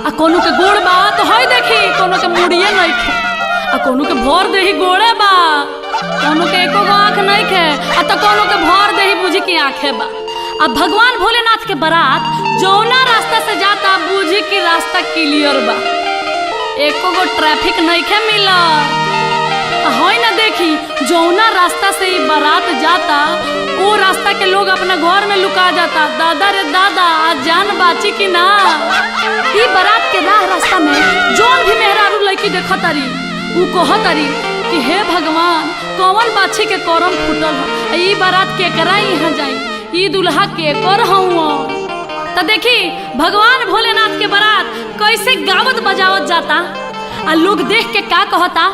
आ कोनो के गोड़ बा तो हई देखी, कोनो के मुड़िए नइखे, आ कोनो के भर देही गोड़े बा, कोनो के एको गो आँख नइखे, आ तो कोनो के भर देही बुझी की आँखे बा। अब भगवान भोलेनाथ के बारात जौना रास्ता से जाता बुझी की रास्ता क्लियर बा, एको गो ट्रैफिक नइखे मिलत। हई ना देखी जौना रास्ता से ई बारात जाता वो रास्ता के लोग अपना घर में लुका जाता। दादा रे दादा आज जान बाची की ना। ई बारात के रास्ता में जौन भी मेहरारू लड़की देखतारी ऊ कहतारी कि हे भगवान कौन बाछी के करम फूटल है, ई बारात के करा यहाँ जाई, ई दुल्हा के कर हूँ। तो देखी भगवान भोलेनाथ के बारात कैसे गावत बजावत जाता, आ लोग देख के का कहता।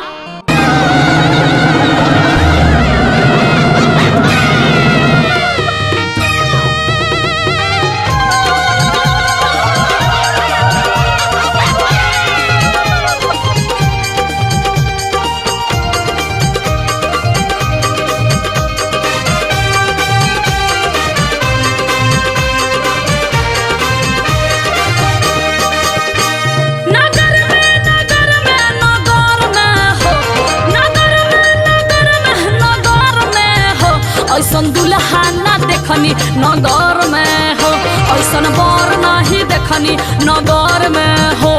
देखनी नगर में हो, ऐसन बर नहीं देखनी नगर में हो।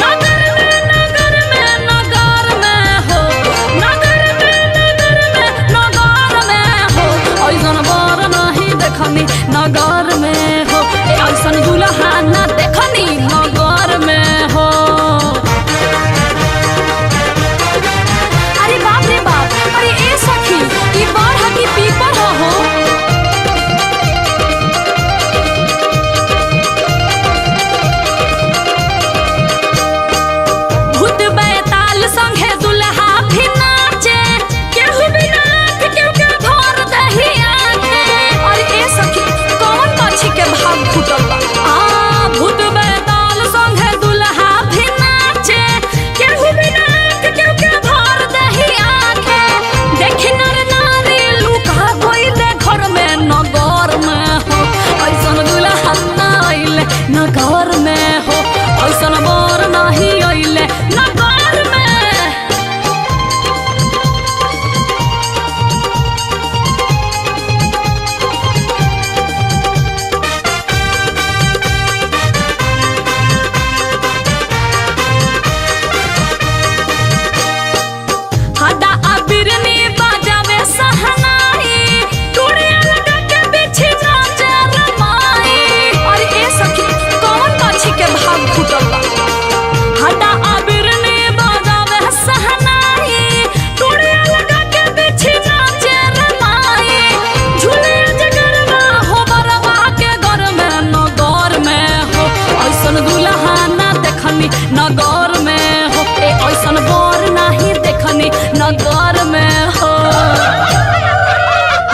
नगर में नगर में नगर में हो, नगर में नगर में नगर में हो, ऐसन बर नहीं देखनी नगर में हो, ऐसन दुल्हा न देखनी नगर में हो। अरे बाप रे बाप, अरे ए सखी ई बाढ़ की पीपर हो। भूत बैताल संगे दुल्हा भी नाचे, केहू भी नाच केहू के भर दही आके। अरे ए सखी कौन पक्षी के भाग फूटल बा। भूत बैताल संगे दुल्हा भी नाचे, केहू भी नाच केहू के भर दही आके। देखी नर नारी लुका गइले घर में नगर में हो, ऐसन दुल्हा ना अइले नगर में हो, ऐसन बर नहीं अइले नगर में। हड्डा अबिरनी बजावे सहनाई, टूड़िया लगा के बिछी नाचे रमाई। अरे ए सखी कौन पक्षी के भाग फूटल बा। हड्डा अबिरनी बजावे सहनाई, टूड़िया लगा के बिछी नाचे रमाई। झूले जगरवा हो बरवा के घर में नगर में हो, ऐसन दुल्हा ना देखनी नगर में हो, ऐसन बर नहीं देखनी नगर में हो।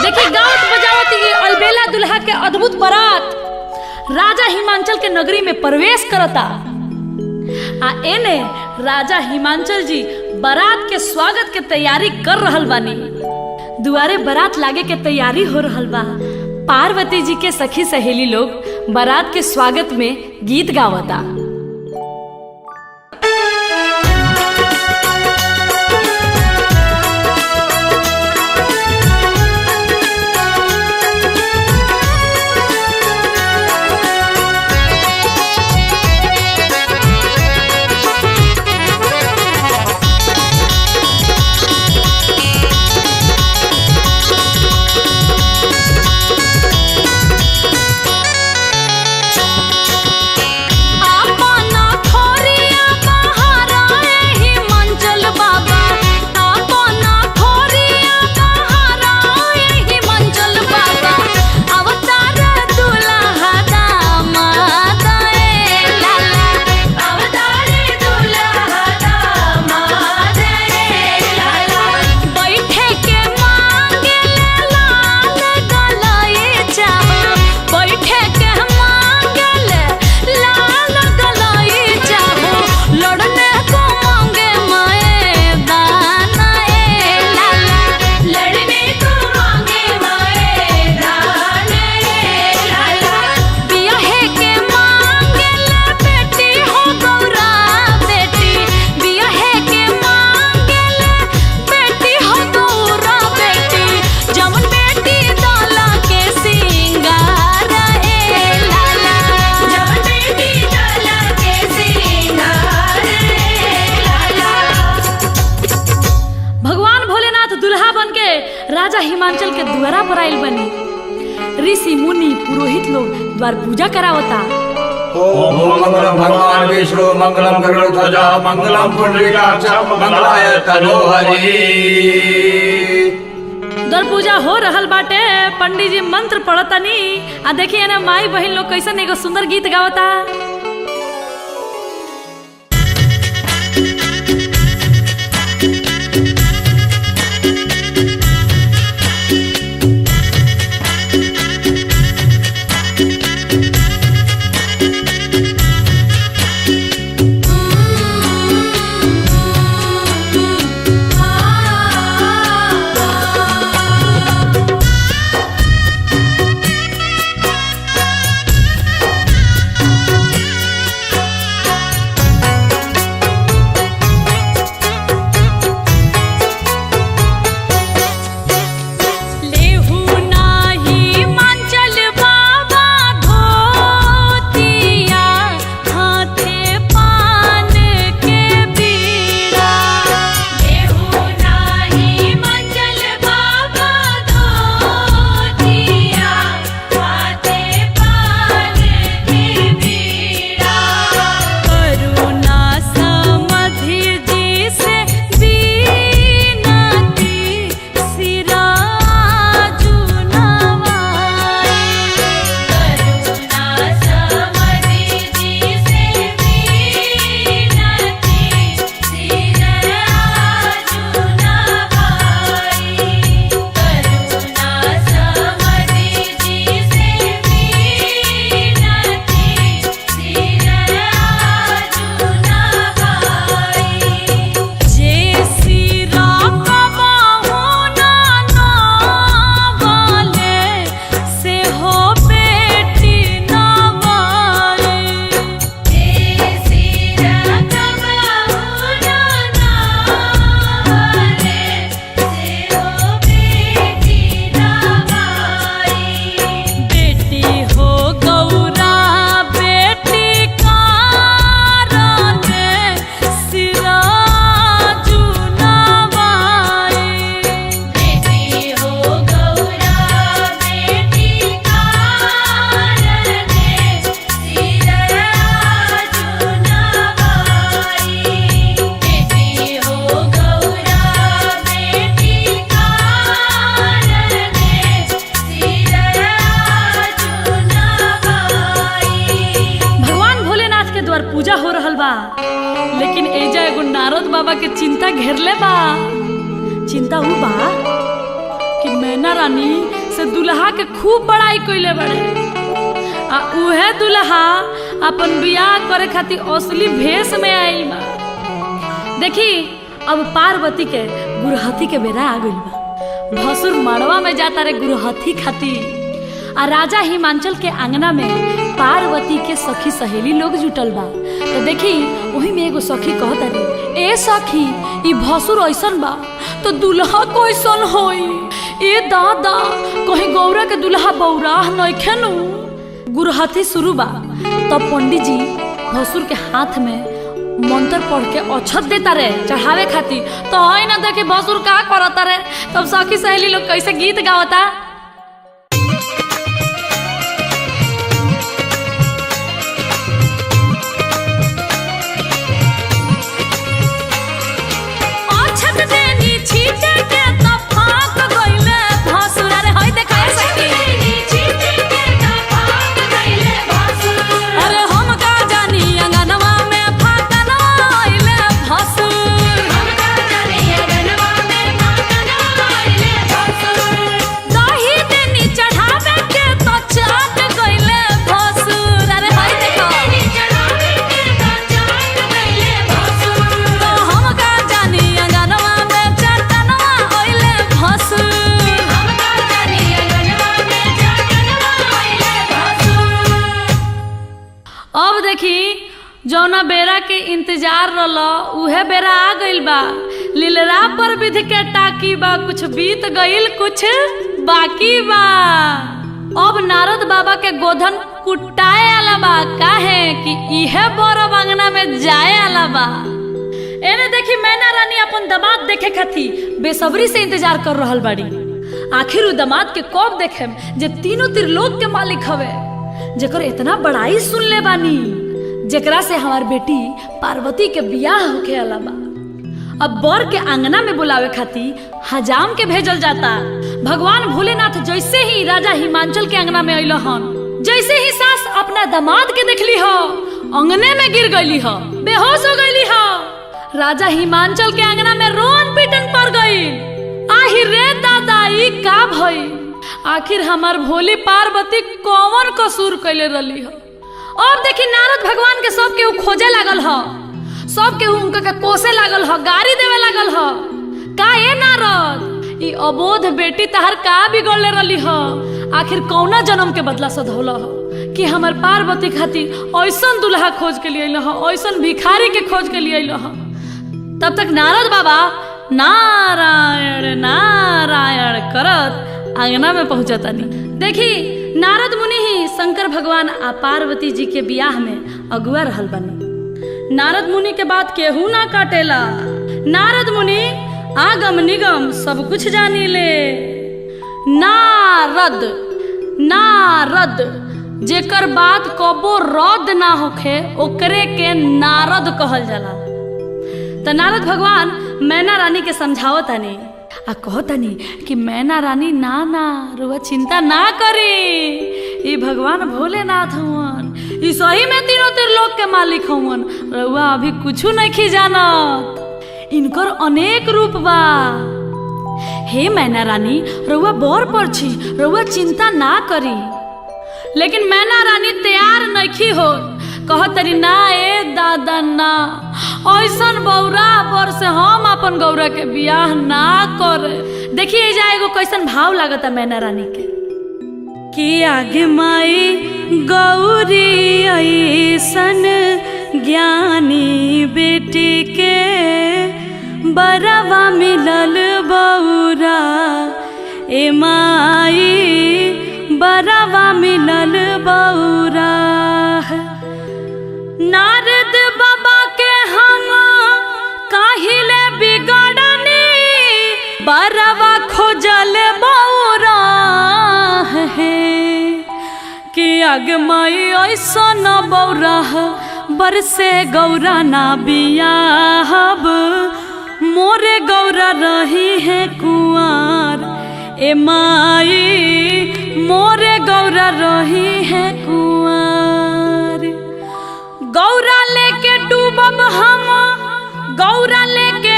देखिए गावत बजावत ये अलबेला दुल्हा के अद्भुत बारात राजा हिमांचल के नगरी में प्रवेश करता। एने राजा हिमांचल जी बारात के स्वागत के तैयारी कर रहल बानी। दुआरे बारात लागे के तैयारी हो रहल बा। पार्वती जी के सखी सहेली लोग बारात के स्वागत में गीत गावता। राजा हिमांचल के द्वारा पर आइल बनी। ऋषि मुनि पुरोहित लोग द्वार पूजा करावता। ओम मंगलम भगवान विष्णु मंगलम गरुड़ध्वजा मंगलम पुंडरीकाक्ष मंगलाय तनोहरि। द्वार पूजा हो रहल बाटे, पंडित जी मंत्र पढ़तनी। आ देखिए ना माई बहन लोग कैसन एगो सुंदर गीत गावता। घेरले बा। चिंता उ बा कि मैना रानी से दुल्हा के खूब बड़ाई कइले बड़े, आ उहे दुल्हा अपन बियाह करे खातिर असली भेष में आइल बा। देखी अब पार्वती के गुरहथी के बेरा आ गइल बा। भसुर मड़वा में जाता रे गुरहथी खातिर, आ राजा हिमांचल के आंगना में पार्वती के सखी सहेली लोग जुटल बा। तो देखी वही में एगो सखी कहता रे, ए सखी ई भसुर ऐसन बा तो दुल्हा कैसन होई? ए दादा कहीं गौरा के दुल्हा बौराह नइखे नु। गुरहथी शुरू बा। तब पंडित जी भसुर के हाथ में मंत्र पढ़ के अक्षत देता रे चढ़ावे खातिर। तो है ना देखे भसुर का करता रे। तब सखी सहेली लोग कैसे गीत गावता। जौना बेरा के इंतजार रलो उहे बेरा आ गइल बा। लीलरा पर विध के टाकी बा, कुछ बीत गइल कुछ बाकी बा। अब नारद बाबा के गोधन कुटाए आला बा, काहे कि इहे बरब अंगना में जाए आला बा। एने देखी मैना रानी अपन दामाद देखे खातिर बेसब्री से इंतजार कर रहल बाड़ी। आखिर उ दामाद के कब देखेम जे तीनों त्रिलोक के मालिक हवे, जेकर इतना बड़ाई सुन ले बानी, जेकरा से हमार बेटी पार्वती के बियाह होके आला बा। अब बर के आंगना में बुलावे खातिर हजाम के भेजल जाता। भगवान भोलेनाथ जैसे ही राजा हिमांचल के आंगना में अइलो हन, जैसे ही सास अपना दामाद के देखली हो अंगने में गिर गईली हो, बेहोश हो गईली हो। राजा हिमांचल के आंगना में रोन पीटन पड़ गई। आहिर रे दादा ई का भई? आखिर हमार भोली पार्वती कौन कसूर कैले रही हो? और देखी नारद भगवान के सब केहू खोजे लागल ह, सब केहू उनका के कोसे लागल ह, गाड़ी देवे लागल ह। का ए नारद ई अबोध बेटी तहर का बिगड़ले रही ह? आखिर कौना जन्म के बदला सधौला ह कि हमार पार्वती खातिर ऐसन दुल्हा खोज के लिए ह, ऐसन भिखारी के खोज के लिए ह। तब तक नारद बाबा नारायण नारायण करत आंगना में पहुंचतानी। देखी नारद मुनि ही शंकर भगवान आ पार्वती जी के बियाह में अगुआ रहल बनी। नारद मुनि के बात केहू ना काटेला। नारद मुनि आगम निगम सब कुछ जानी ले। नारद नारद जेकर बात कबो रद्द ना होखे ओकरे के नारद कहल जाला। तो नारद भगवान मैना रानी के समझावतानी आ कहतानी कि मैना रानी ना ना रुआ चिंता ना करी, ई भगवान भोलेनाथ हुवन, ई सही में तीनों त्रिलोक के मालिक हुवन। रुआ अभी कुछ नहीं जानत, इनकर अनेक रूप बा। हे मैना रानी रुआ बर पर छी, रुआ चिंता ना करी। लेकिन मैना रानी तैयार नहीं हो, कहतरी ना ए दादा ना, ऐसन बौरा बर से हम अपन गौरा के बियाह ना करे। देखिए जा एगो कैसन भाव लागता मैना रानी के कि आगे माई गौरी ऐसन ज्ञानी बेटी के बरवा मिलल बौरा। ए माई बरवा मिलल बौरा। नारद बाबा के हम काहिले बिगड़नी, बरवा खोजल बौरा है कि अगमाई ऐसन बौरा बरसे गौरा ना बियाहब, मोरे गौरा रही है कुंवर। ए माई मोरे गौरा रही है कुंवर। गौरा लेके डूबब हम, गौरा लेके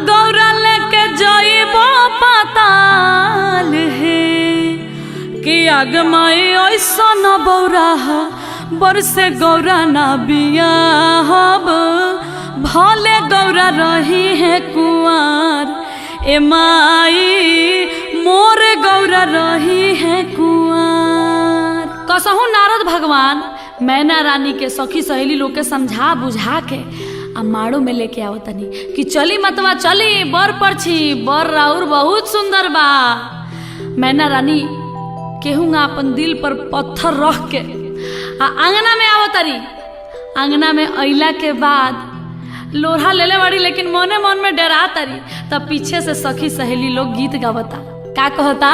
गौरा लेके जाइबो पाताल है कि आगमाई ऐसा न बौरा बरसे गौरा ना बियाहब भले गौरा रही है कुंवार ए माई मोर गौरा रही है कुंवार। कसहु नारद भगवान मैना रानी के सखी सहेली लोग के समझा बुझा के आ माड़ो में लेके आओ तनी कि चली मतवा चली बर परछी बर राउर बहुत सुंदर बा। मैना रानी केहूँगा अपन दिल पर पत्थर रख के आ आंगना में आओ तरी। आंगना में अइला के बाद लोढ़ा लेले बाड़ी लेकिन मने मन में डरा तरी। तब पीछे से सखी सहेली लोग गीत गावता का कहता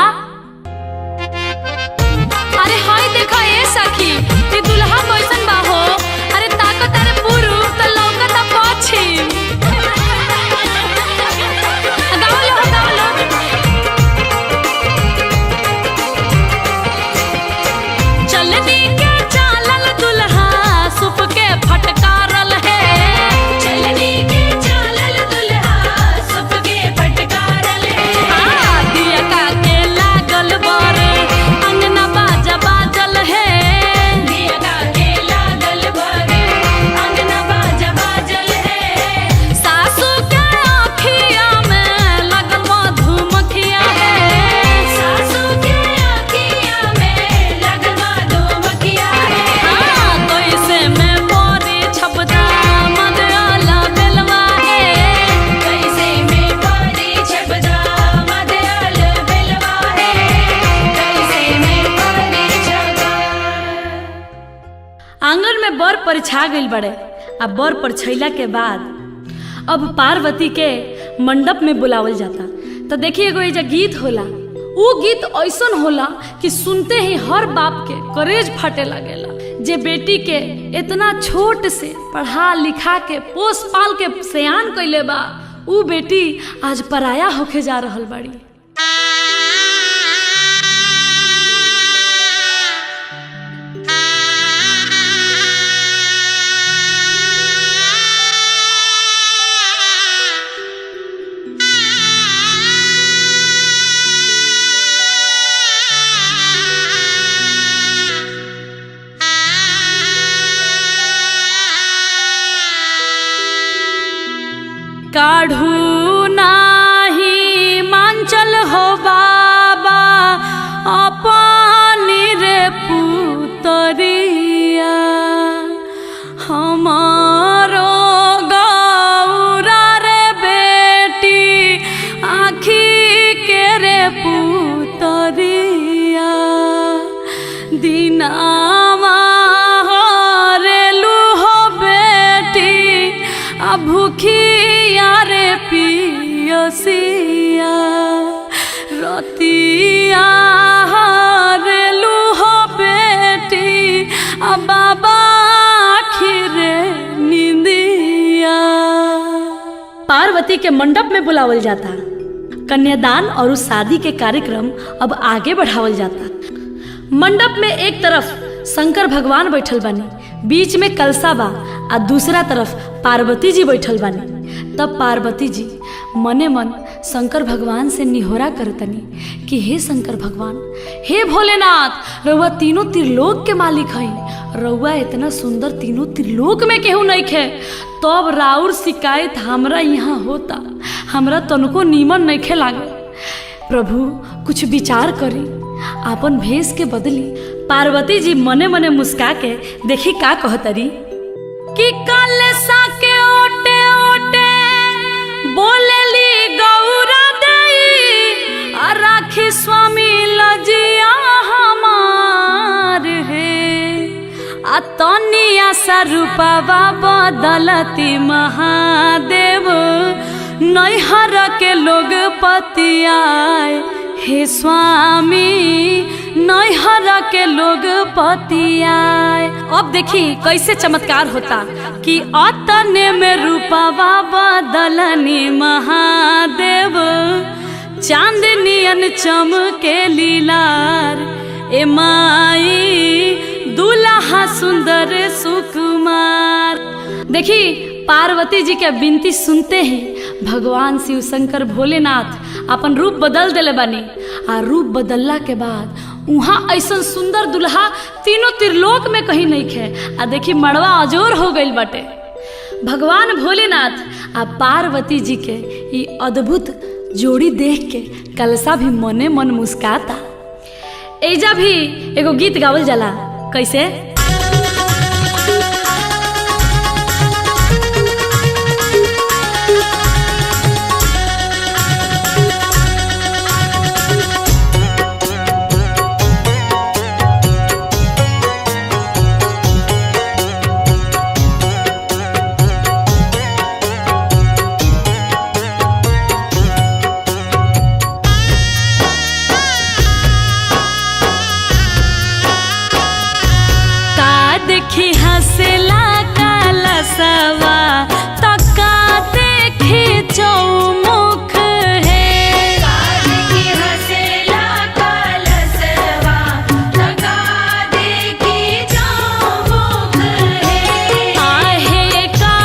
अरे हाय देखो ए सखी ये दुल्हा कैसन बा हो अरे ताको तारे पुरु त लौकता पछी गावलो चलनी के चालल दुल्हा सुप के फटकारल है चलनी के चालल दुल्हा सुप के फटकारल है दिया का के लागल बर अंगना बाजा बाजल है दिया का के लागल बर अंगना बाजा बाजल है सासू के आँखिया में लगल मधुमक्खिया है सासू के आँखिया में लगल मधुमक्खिया है कैसे में मोरी छपदा मदला बेलवा है कैसे में परी छबदा मदल बेलवा है कैसे में परी छबदा। आंगन में बर पर छा गइल बड़े। अब बर पर छैला के बाद अब पार्वती के मंडप में बुलावल जाता। तो देखिए एगो एजा गीत होला उ गीत ऐसन होला कि सुनते ही हर बाप के करेज फटे लगेला जे बेटी के इतना छोट से पढ़ा लिखा के पोस पाल के सयान कइले बा उ बेटी आज पराया होके जा रहल बाड़ी। काढ़ू नाही मांचल हो बाबा अपनी रे पुतरिया हमारो गौरा रे बेटी आँखी के रे पुतरिया दिनावा हरेलू हो बेटी आ भूखिया रे पियसिया रतिया हरेलू हो बेटी आ बाबा आखिरे निंदिया। पार्वती के मंडप में बुलावल जाता। कन्यादान और उस शादी के कार्यक्रम अब आगे बढ़ावल जाता। मंडप में एक तरफ शंकर भगवान बैठल बानी बीच में कलसा बा आ दूसरा तरफ पार्वती जी बैठल बानी। तब पार्वती जी मने मन शंकर भगवान से निहोरा करतनी कि हे शंकर भगवान हे भोलेनाथ रउआ तीनों त्रिलोक के मालिक हई रउआ इतना सुंदर तीनों त्रिलोक में केहू नहीं खे तब राउर शिकायत हमरा यहाँ होता हमरा तनको नीमन नहीं खे लागे। प्रभु कुछ विचार करी आपन भेष के बदली। पार्वती जी मने मने मुस्का के देखी का कहतरी कि कलसा के ओटे ओटे बोलेली गौरा दई आ राखी स्वामी लजिया हमार है आ तनिया सा रूपवा बदलती महादेव नैहर के लोग पतियाए हे स्वामी नैहर के लोग पतियाए। अब देखी कैसे चमत्कार होता कि अतने में रूपवा बदलनी महादेव चांदनियन चमके लीलार ए माई दुल्हा सुंदर सुकुमार। देखी पार्वती जी के विनती सुनते ही भगवान शिव शंकर भोलेनाथ अपन रूप बदल दिले बानी। आ रूप बदलला के बाद वहाँ ऐसा सुंदर दुल्हा तीनों त्रिलोक में कहीं नहीं खे। आ देखी मड़वा अजोर हो गई बाटे। भगवान भोलेनाथ आ पार्वती जी के ये अद्भुत जोड़ी देख के कलसा भी मने मन मुस्काता। एजा भी एगो गीत गावल जाला, कैसे? देखी हंसला कलसवा तका देखी चौमुख है। देखी हंसला कलसवा तका देखी चौमुख है। आहे का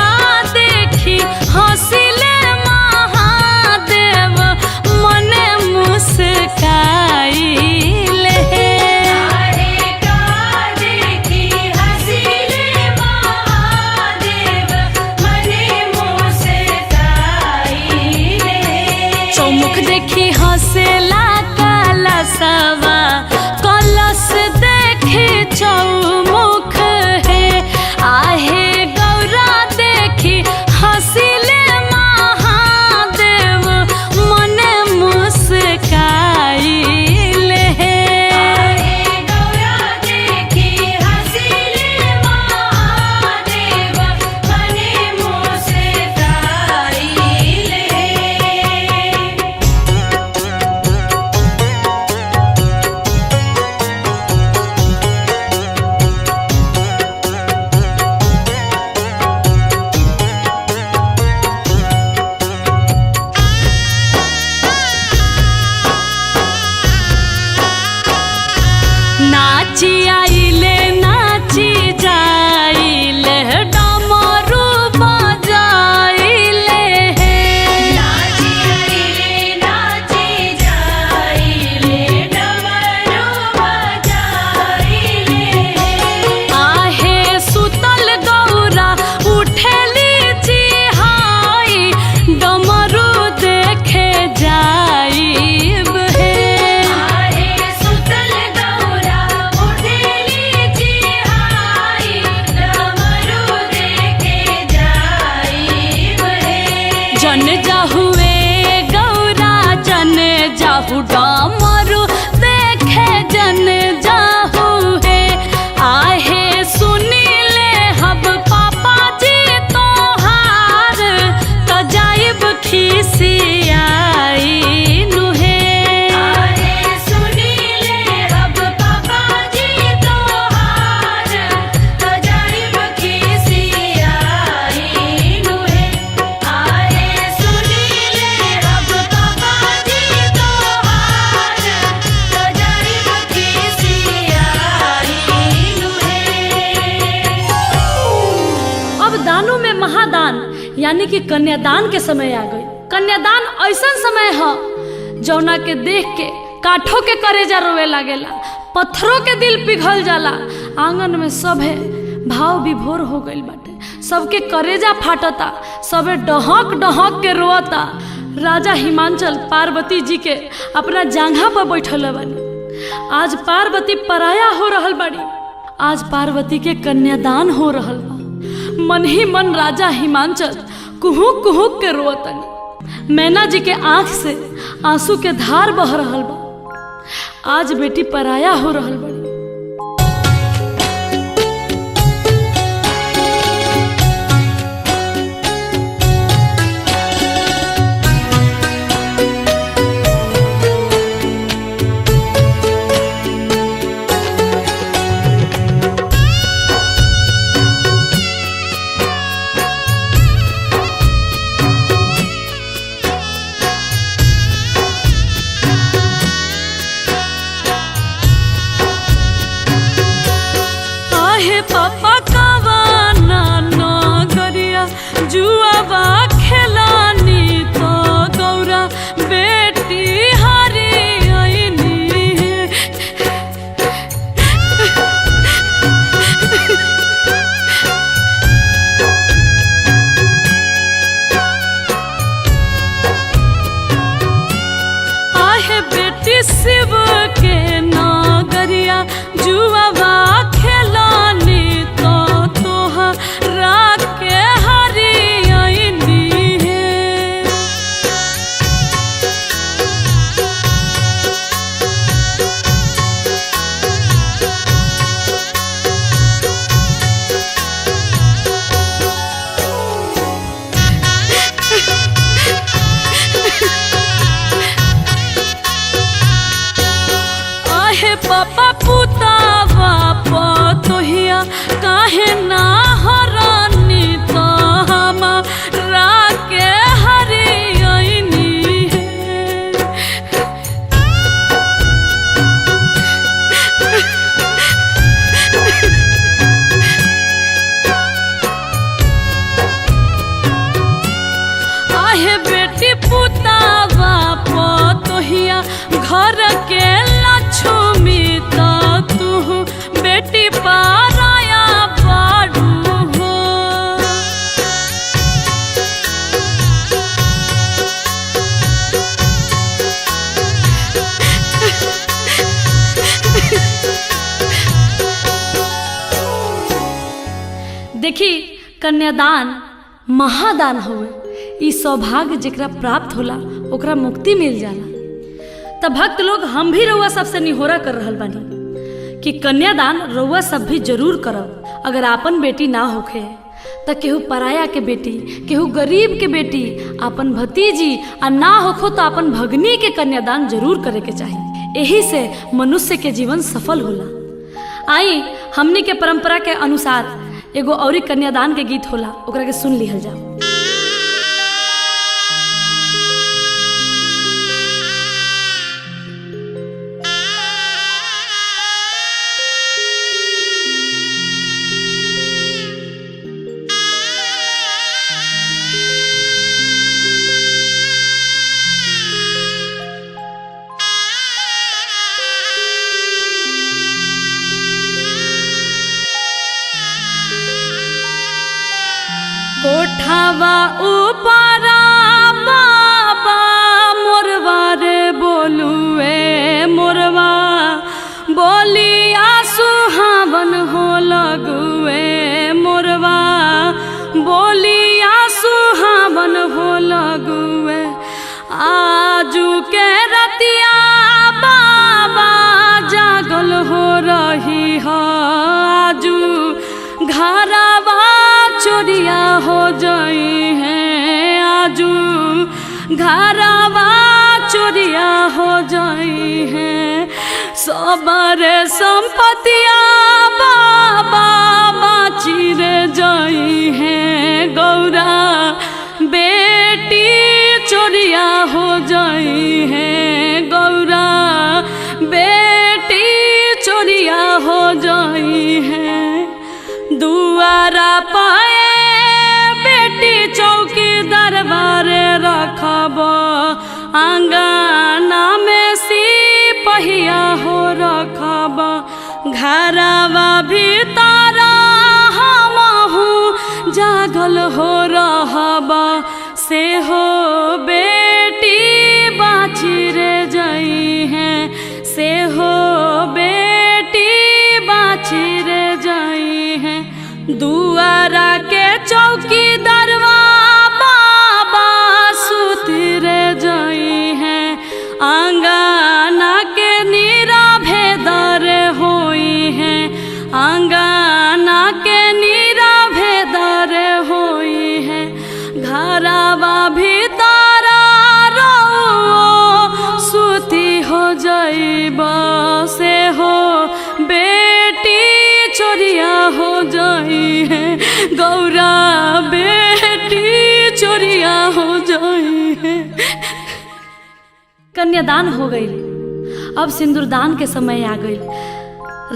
देखी हंसिले महादेव मने मुस्काई देखी हंसला कलसवा कलश देखी चौमुख है। आहे गौरा देखी हंसिले महादेव मने मुस्काई ले। गौरा देखी हंसिले महादेव मने मुस्काई ले। नाची आइले नाची जाइले डमरू बजाइले नाची आइले नाची जाइले डमरू बजाइले। आहे सुतल गौरा उठेली चिहाई डमरू देखे जाइब हे। आहे सुतल गौरा उठेली चिहाई डमरू देखे जाइब हे। जन जाहुए गौरा जन जाहु डमरू देखे जन जाहु है। आहे सुनीले हब पापा जी तोहार त जाइब खिसियाई नुहे। आहे सुनीले अब पापा जी तोहार त जाइब खिसियाई नुहे। आहे सुनीले अब पापा जी तोहार त जाइब खिसियाई नुहे। अब दानों में महादान यानी कि कन्यादान के समय आ गई। कन्यादान ऐसा समय है जौना के देख के काठों के करेजा रोवे लागेला, पत्थरों के दिल पिघल जाला। आंगन में सभे भाव विभोर हो गइल बाटे, सबके करेजा फाटता, सबे डहक डहक के रोता। राजा हिमांचल पार्वती जी के अपना जांघा पर बैठल बानी। आज पार्वती पराया हो रहल बाड़ी। आज पार्वती के कन्यादान हो रहल बा। मन ही मन राजा हिमांचल कुहुक कुहुक के रोतनी। मैना जी के आंख से आंसू के धार बह रहल बा। आज बेटी पराया हो रहल बड़ी। पिया जुआवा खेलानी तो तोहरा के हरियनी है। आहे पापा पुतावा पतोहिया काहे ना हरानी तो हमारा के हरियनी है। आहे बेटी पुतावा पतोहिया घर के लक्ष्मी तो तू बेटी पाराया बाड़ू हो। देखी कन्यादान महादान होवे। ई सौभाग्य जेकरा प्राप्त होला ओकरा मुक्ति मिल जाला। तब भक्त लोग हम भी रउआ सबसे निहोरा कर रहल बानी कि कन्यादान रउआ सब भी जरूर करब। अगर आपन बेटी ना होखे त केहू पराया के बेटी, केहू गरीब के बेटी, आपन भतीजी आ ना होखो तो आपन भगनी के कन्यादान जरूर करे के चाही। यही से मनुष्य के जीवन सफल होला। आई हमनी के परंपरा के अनुसार एगो औरी कन्यादान के गीत होला, ओकरा के सुन लिहल जाओ। कोठावा ऊपरा बाबा मोरवा रे बोलुए मोरवा बोलिया सुहावन हो लगुए मोरवा बोलिया सुहावन हो लगुए। आजू के रतिया बाबा जागल हो रही हो। आजू घरवा चोरिया हो जाई है। आजू घरवा चोरिया हो जाई है। सबरे संपत्तिया बाबा बाची रे जाई है। गौरा बेटी चोरिया हो जाई है। गौरा बेटी चोरिया हो जाई है। दुआरा पाए बेटी चौकी दरबारे रखब। आंगना में सिपहिया हो रखब। घरवा भीतर हमहू जागल हो रहब। से हो बेटी बाची रे जाई है। से हो बेटी बाची रे जाई है। दुआरा के चौकी दरवा बाबा सुती रे जाई है। आंगना के नीरा भेदर होई है। आंगना के नीरा भेदर होई है। घरवा भीतर रो सुती हो जाइब। से हो बेटी चोरिया हो जाई है। गौरा बेटी चोरिया हो जाई है। कन्यादान हो गई। अब सिंदूरदान के समय आ गई।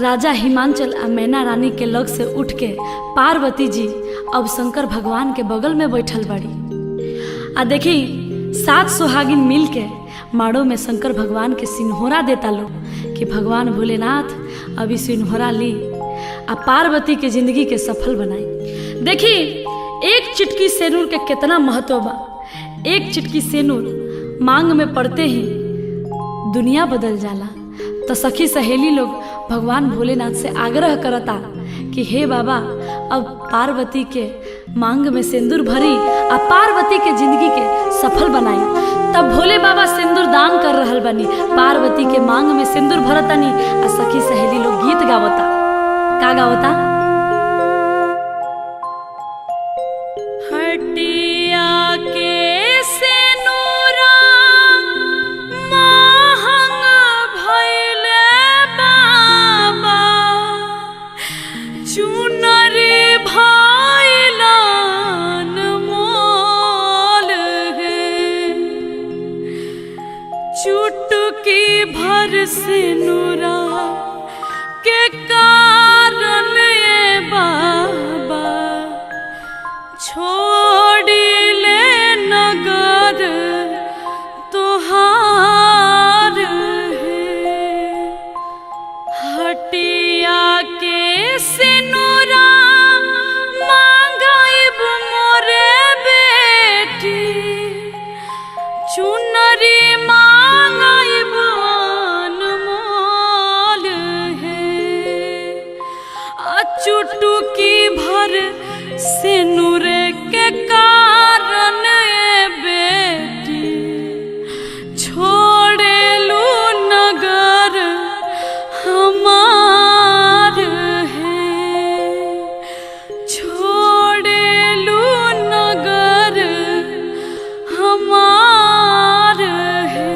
राजा हिमांचल आ मैना रानी के लग से उठ के पार्वती जी अब शंकर भगवान के बगल में बैठल बाड़ी। आ देखी 7 सुहागिन मिल के माड़ो में शंकर भगवान के सिन्होरा देता लो कि भगवान भोलेनाथ अभी सिन्होरा ली आ पार्वती के जिंदगी के सफल बनाई। देखी एक चिटकी सेनूर के कितना महत्व बा। एक चिटकी सेनूर मांग में पड़ते ही दुनिया बदल जाला। तो सखी सहेली लोग भगवान भोलेनाथ से आग्रह करता कि हे बाबा अब पार्वती के मांग में सिंदूर भरी आ पार्वती के जिंदगी के सफल बनाई। तब भोले बाबा सिंदूर दान कर रहल बनी, पार्वती के मांग में सिंदूर भरतनी आ सखी सहेली लोग गीत गावता। का गावता? हटिया के सिनुरा महंग भइले बाबा, चुनरी भइलन मोल है, चुटकी भर सिनुरा के कारण ये बाबा छोड़ी ले नगर तुहार है। हटिया के सिनुरा मांगाइब मोरे बेटी, चुनरी मांगाइब अनमोल है, चुटकी भर सिनुर के कारण ये बेटी छोड़ेलू नगर हमार है, छोड़ेलू नगर हमार है।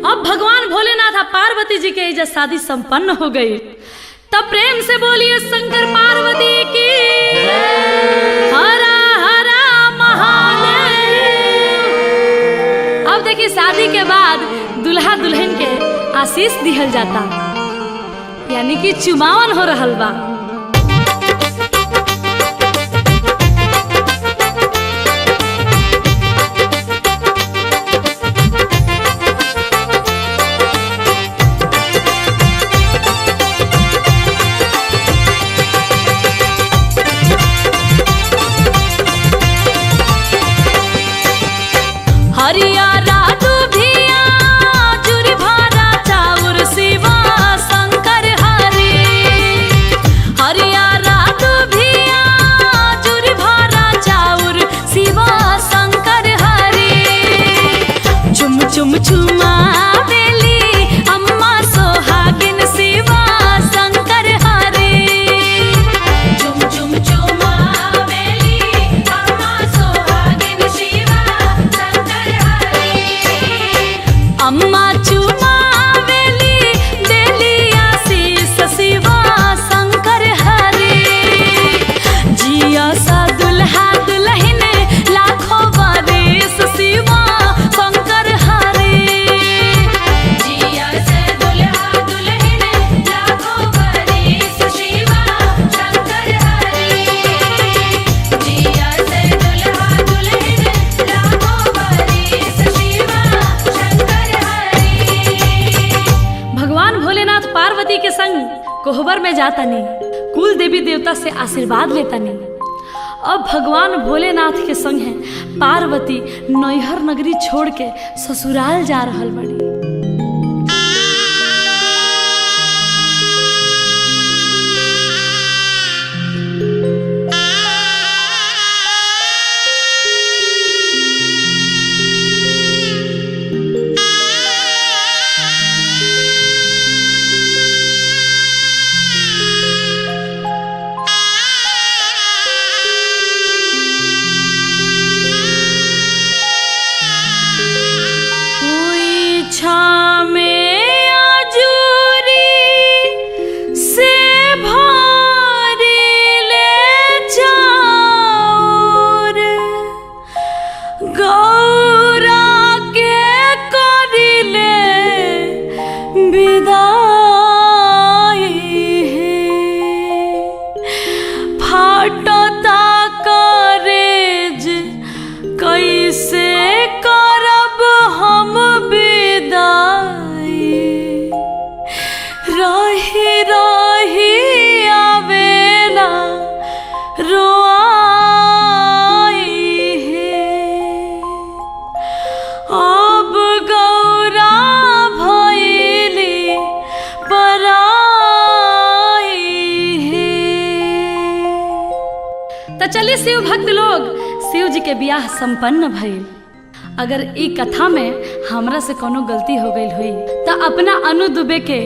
अब भगवान भोलेनाथ और पार्वती जी के इज्जत शादी संपन्न हो गई। तब प्रेम से बोलिए शंकर पार्वती की हरा हरा महादेव। अब देखिए शादी के बाद दुल्हा दुल्हन के आशीष दिहल जाता, यानी कि चुमावन हो रहल बा। हरियारा दुभिया जुरी भारा चाउर शिवा शंकर हरि, हरियारा दुभिया जुरी भारा चाउर शिवा शंकर हरि, चुम चुम चुमावेली अम्मा सोहागिन शिवा शंकर हरि, चुम चुम चुमावेली अम्मा सोहागिन शिवा शंकर हरि, अम्मा चुमावेली देली आशीष शिवा शंकर हरि, जिया सा दुल्हा दुल्हन लाखों बरिस शिवा शंकर हरि, जिया से दुल्हा दुल्हन लाखों बरिस शिवा शंकर हरि, जिया से दुल्हा दुल्हन लाखों बरिस शिवा शंकर हरि। भगवान भोलेनाथ पार्वती के संग कोहबर में जातनी, कुल देवी देवता से आशीर्वाद लेतनी। अब भगवान भोलेनाथ के संग है पार्वती नैहर नगरी छोड़ के ससुराल जा रहल बड़ी। इच्छा सभी शिव भक्त लोग शिव जी के बियाह संपन्न भइल। अगर ई कथा में हमरा से कोनो गलती हो गई हुई तो अपना अनु दुबे के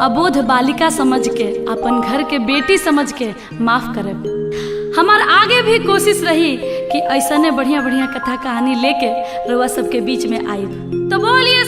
अबोध बालिका समझ के, अपन घर के बेटी समझ के माफ करब। हमार आगे भी कोशिश रही कि ऐसा बढ़िया बढ़िया कथा कहानी लेके रउआ सबके बीच में आई। तो बोलिए